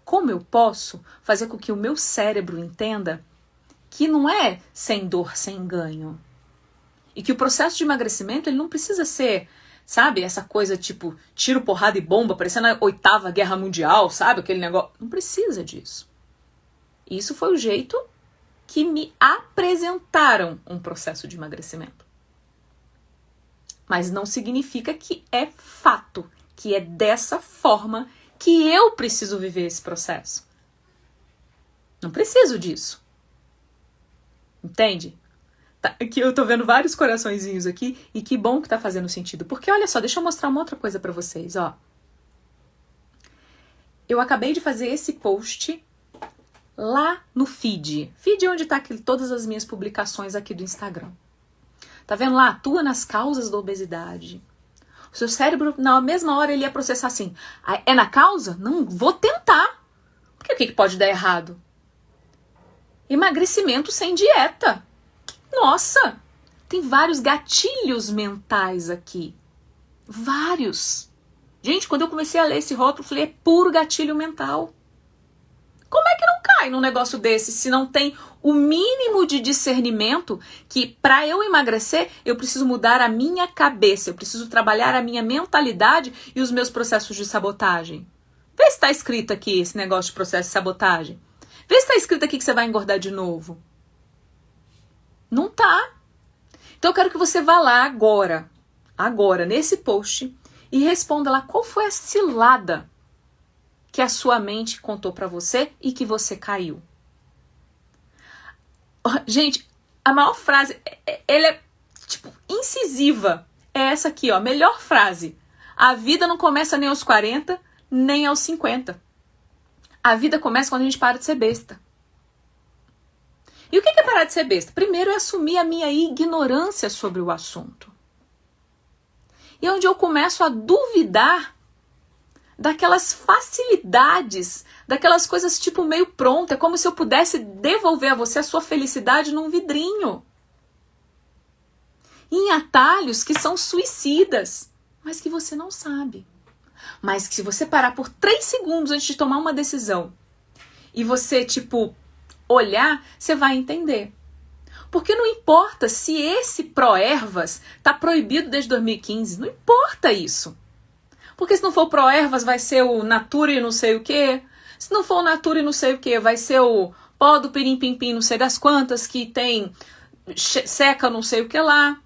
Como eu posso fazer com que o meu cérebro entenda que não é sem dor, sem ganho? E que o processo de emagrecimento ele não precisa ser, sabe, essa coisa tipo tiro, porrada e bomba, parecendo a 8ª Guerra Mundial, sabe, aquele negócio. Não precisa disso. Isso foi o jeito que me apresentaram um processo de emagrecimento. Mas não significa que é fato, que é dessa forma que eu preciso viver esse processo. Não preciso disso. Entende? Aqui eu tô vendo vários coraçõezinhos aqui e que bom que tá fazendo sentido. Porque olha só, deixa eu mostrar uma outra coisa pra vocês, ó. Eu acabei de fazer esse post lá no feed. Feed é onde tá aqui, todas as minhas publicações aqui do Instagram. Tá vendo lá? Atua nas causas da obesidade. O seu cérebro, na mesma hora, ele ia processar assim. É na causa? Não, vou tentar. Porque o que pode dar errado? Emagrecimento sem dieta. Nossa, tem vários gatilhos mentais aqui. Vários. Gente, quando eu comecei a ler esse rótulo, eu falei, é puro gatilho mental. Como é que não cai num negócio desse se não tem o mínimo de discernimento que para eu emagrecer, eu preciso mudar a minha cabeça, eu preciso trabalhar a minha mentalidade e os meus processos de sabotagem? Vê se tá escrito aqui esse negócio de processo de sabotagem. Vê se tá escrito aqui que você vai engordar de novo. Não tá. Então eu quero que você vá lá agora, nesse post, e responda lá qual foi a cilada que a sua mente contou pra você e que você caiu. Gente, a maior frase, ela é, tipo, incisiva. É essa aqui, ó, melhor frase. A vida não começa nem aos 40, nem aos 50. A vida começa quando a gente para de ser besta. E o que é parar de ser besta? Primeiro é assumir a minha ignorância sobre o assunto. E é onde eu começo a duvidar daquelas facilidades, daquelas coisas tipo meio pronta, é como se eu pudesse devolver a você a sua felicidade num vidrinho. Em atalhos que são suicidas, mas que você não sabe. Mas que se você parar por 3 segundos antes de tomar uma decisão e você, tipo, olhar, você vai entender. Porque não importa se esse Proervas tá proibido desde 2015, não importa isso. Porque se não for o Proervas, vai ser o Natura e não sei o quê. Se não for o Natura e não sei o quê, vai ser o pó do pirim-pim-pim não sei das quantas, que tem seca não sei o que lá.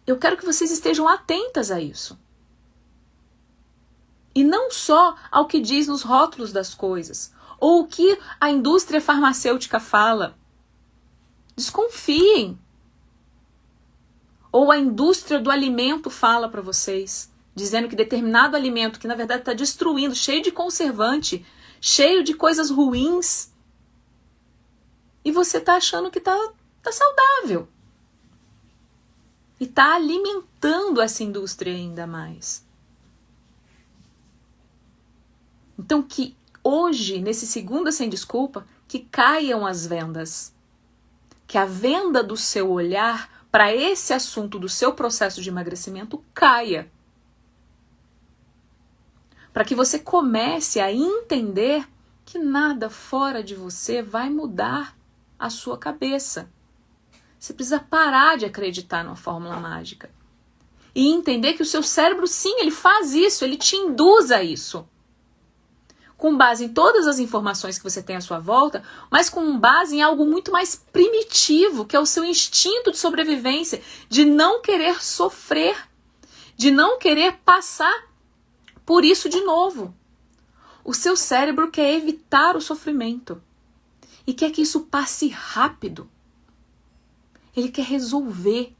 Eu quero que vocês estejam atentas a isso. E não só ao que diz nos rótulos das coisas, ou o que a indústria farmacêutica fala. Desconfiem. Ou a indústria do alimento fala para vocês, dizendo que determinado alimento, que na verdade está destruindo, cheio de conservante, cheio de coisas ruins, e você está achando que tá saudável. E está alimentando essa indústria ainda mais. Então que hoje, nesse Segunda Sem Desculpa, que caiam as vendas. Que a venda do seu olhar para esse assunto do seu processo de emagrecimento caia. Para que você comece a entender que nada fora de você vai mudar a sua cabeça. Você precisa parar de acreditar numa fórmula mágica. E entender que o seu cérebro, sim, ele faz isso, ele te induz a isso. Com base em todas as informações que você tem à sua volta, mas com base em algo muito mais primitivo, que é o seu instinto de sobrevivência, de não querer sofrer, de não querer passar por isso de novo. O seu cérebro quer evitar o sofrimento e quer que isso passe rápido. Ele quer resolver.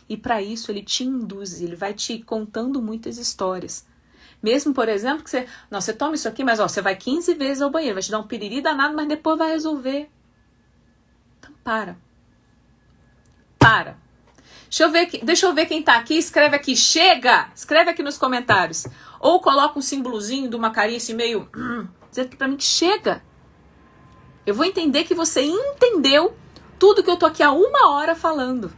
E para isso ele te induz, ele vai te contando muitas histórias. Mesmo, por exemplo, que você toma isso aqui, mas ó, você vai 15 vezes ao banheiro, vai te dar um piriri danado, mas depois vai resolver. Então para. Deixa eu ver quem tá aqui. Escreve aqui, chega! Escreve aqui nos comentários. Ou coloca um símbolozinho de uma carinha assim meio... dizendo pra mim que chega. Eu vou entender que você entendeu tudo que eu tô aqui há 1 hora falando.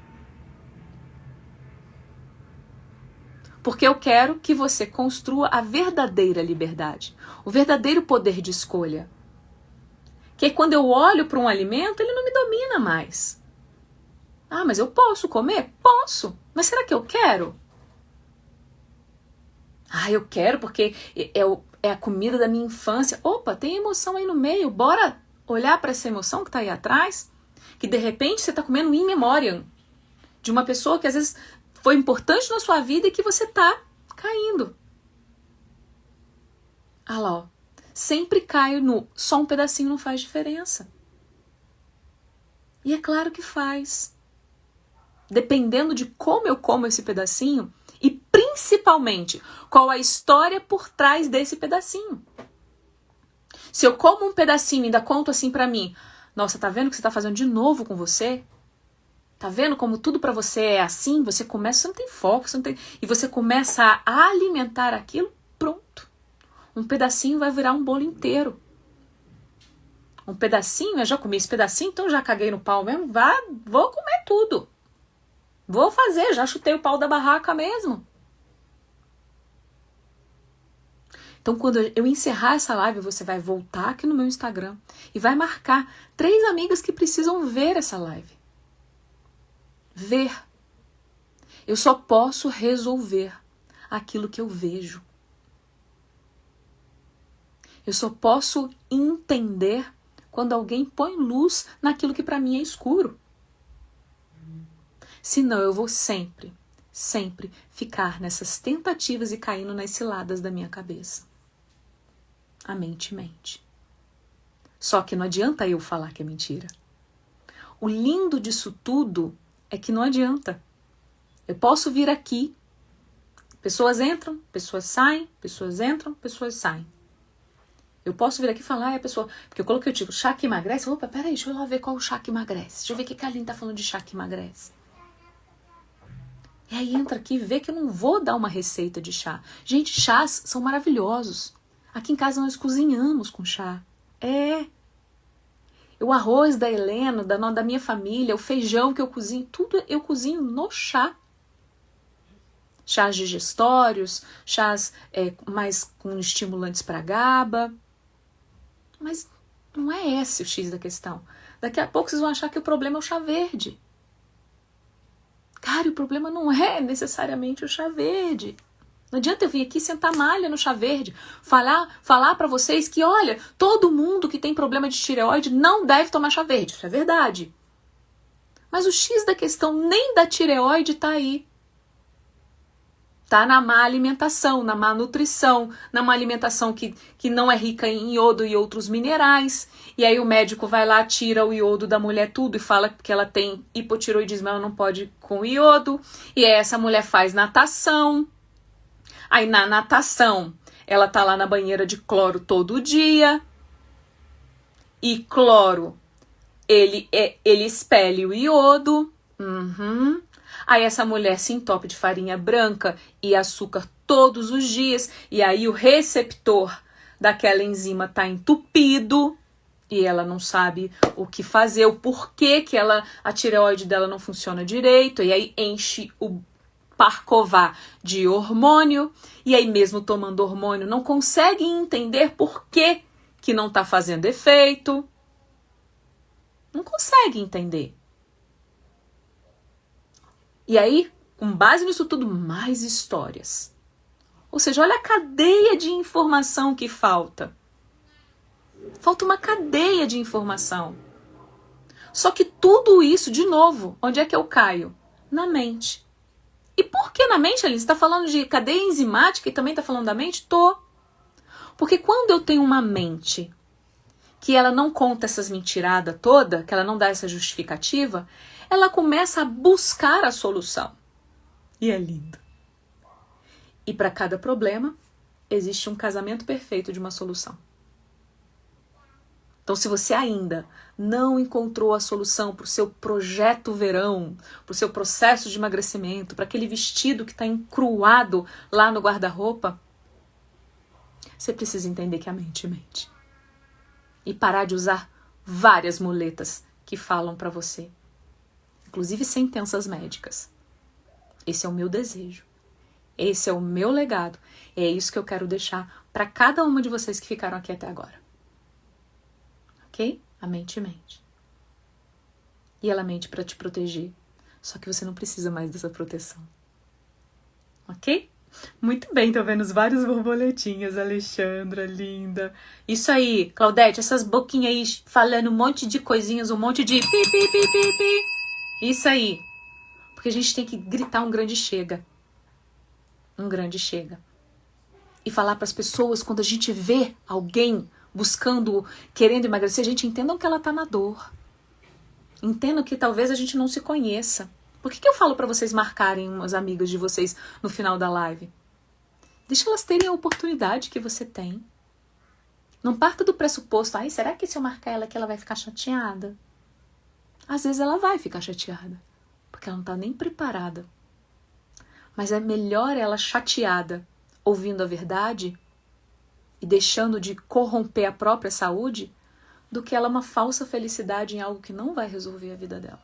Porque eu quero que você construa a verdadeira liberdade. O verdadeiro poder de escolha. Que quando eu olho para um alimento, ele não me domina mais. Ah, mas eu posso comer? Posso. Mas será que eu quero? Ah, eu quero porque é a comida da minha infância. Opa, tem emoção aí no meio. Bora olhar para essa emoção que está aí atrás. Que de repente você está comendo in memoriam. De uma pessoa que às vezes foi importante na sua vida e que você está caindo. Ah lá, ó. Sempre caio no só um pedacinho não faz diferença. E é claro que faz. Dependendo de como eu como esse pedacinho e principalmente qual a história por trás desse pedacinho. Se eu como um pedacinho e ainda conto assim pra mim, nossa, tá vendo o que você tá fazendo de novo com você? Tá vendo como tudo pra você é assim? Você começa, você não tem foco, você não tem... e você começa a alimentar aquilo, pronto. Um pedacinho vai virar um bolo inteiro. Um pedacinho, eu já comi esse pedacinho, então já caguei no pau mesmo, vou comer tudo. Vou fazer, já chutei o pau da barraca mesmo. Então quando eu encerrar essa live, você vai voltar aqui no meu Instagram e vai marcar 3 amigas que precisam ver essa live. Ver. Eu só posso resolver aquilo que eu vejo. Eu só posso entender quando alguém põe luz naquilo que para mim é escuro. Senão eu vou sempre ficar nessas tentativas e caindo nas ciladas da minha cabeça. A mente mente. Só que não adianta eu falar que é mentira. O lindo disso tudo é que não adianta. Eu posso vir aqui, pessoas entram, pessoas saem, pessoas entram, pessoas saem. Eu posso vir aqui e falar, a pessoa... Porque eu coloquei o tipo, chá que emagrece. Opa, peraí, deixa eu lá ver qual o chá que emagrece. Deixa eu ver o que a Aline tá falando de chá que emagrece. E aí entra aqui e vê que eu não vou dar uma receita de chá. Gente, chás são maravilhosos. Aqui em casa nós cozinhamos com chá. O arroz da Helena, da minha família, o feijão que eu cozinho, tudo eu cozinho no chá. Chás digestórios, chás mais com estimulantes para GABA. Mas não é esse o X da questão. Daqui a pouco vocês vão achar que o problema é o chá verde. Cara, o problema não é necessariamente o chá verde. Não adianta eu vir aqui sentar malha no chá verde, falar para vocês que, olha, todo mundo que tem problema de tireoide não deve tomar chá verde. Isso é verdade. Mas o X da questão nem da tireoide tá aí. Tá na má alimentação, na má nutrição, na má alimentação que não é rica em iodo e outros minerais. E aí o médico vai lá, tira o iodo da mulher tudo e fala que ela tem hipotiroidismo, ela não pode com iodo. E aí essa mulher faz natação. Aí na natação, ela tá lá na banheira de cloro todo dia. E cloro, ele expele o iodo. Aí essa mulher se entope de farinha branca e açúcar todos os dias. E aí o receptor daquela enzima tá entupido. E ela não sabe o que fazer, o porquê que a tireoide dela não funciona direito. E aí enche o Parcová de hormônio. E aí mesmo tomando hormônio não consegue entender por que não tá fazendo efeito. Não consegue entender. E aí, com base nisso tudo, mais histórias. Ou seja, olha a cadeia de informação que falta. Falta uma cadeia de informação. Só que tudo isso, de novo, onde é que eu caio? Na mente. E por que na mente, Aline? Você está falando de cadeia enzimática e também está falando da mente? Tô. Porque quando eu tenho uma mente que ela não conta essas mentiradas toda, que ela não dá essa justificativa, ela começa a buscar a solução. E é lindo. E para cada problema, existe um casamento perfeito de uma solução. Então, se você ainda não encontrou a solução para o seu projeto verão, para o seu processo de emagrecimento, para aquele vestido que está encruado lá no guarda-roupa, você precisa entender que a mente mente. E parar de usar várias muletas que falam para você. Inclusive sentenças médicas. Esse é o meu desejo. Esse é o meu legado. É isso que eu quero deixar para cada uma de vocês que ficaram aqui até agora. Ok? A mente mente. E ela mente para te proteger. Só que você não precisa mais dessa proteção. Ok? Muito bem, tô vendo os vários borboletinhas, Alexandra, linda. Isso aí, Claudete, essas boquinhas aí falando um monte de coisinhas, um monte de pi, pi, pi, pi, pi. Isso aí. Porque a gente tem que gritar um grande chega. Um grande chega. E falar para as pessoas, quando a gente vê alguém buscando, querendo emagrecer, gente, entendam que ela tá na dor. Entendam que talvez a gente não se conheça. Por que eu falo para vocês marcarem umas amigas de vocês no final da live? Deixa elas terem a oportunidade que você tem. Não parta do pressuposto, ai, será que se eu marcar ela que ela vai ficar chateada? Às vezes ela vai ficar chateada, porque ela não tá nem preparada. Mas é melhor ela chateada, ouvindo a verdade e deixando de corromper a própria saúde, do que ela uma falsa felicidade em algo que não vai resolver a vida dela.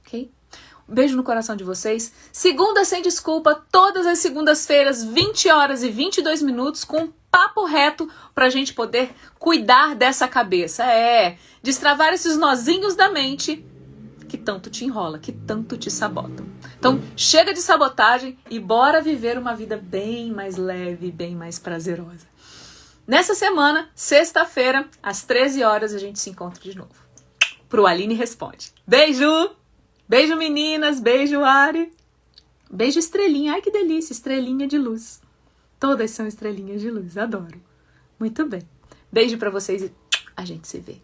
Ok? Um beijo no coração de vocês. Segunda sem desculpa, todas as segundas-feiras, 20 horas e 22 minutos, com um papo reto pra gente poder cuidar dessa cabeça. Destravar esses nozinhos da mente que tanto te enrola, que tanto te sabotam. Então, chega de sabotagem e bora viver uma vida bem mais leve, bem mais prazerosa. Nessa semana, sexta-feira, às 13 horas, a gente se encontra de novo. Pro Aline Responde. Beijo! Beijo, meninas. Beijo, Ari. Beijo, estrelinha. Ai, que delícia. Estrelinha de luz. Todas são estrelinhas de luz. Adoro. Muito bem. Beijo pra vocês e a gente se vê.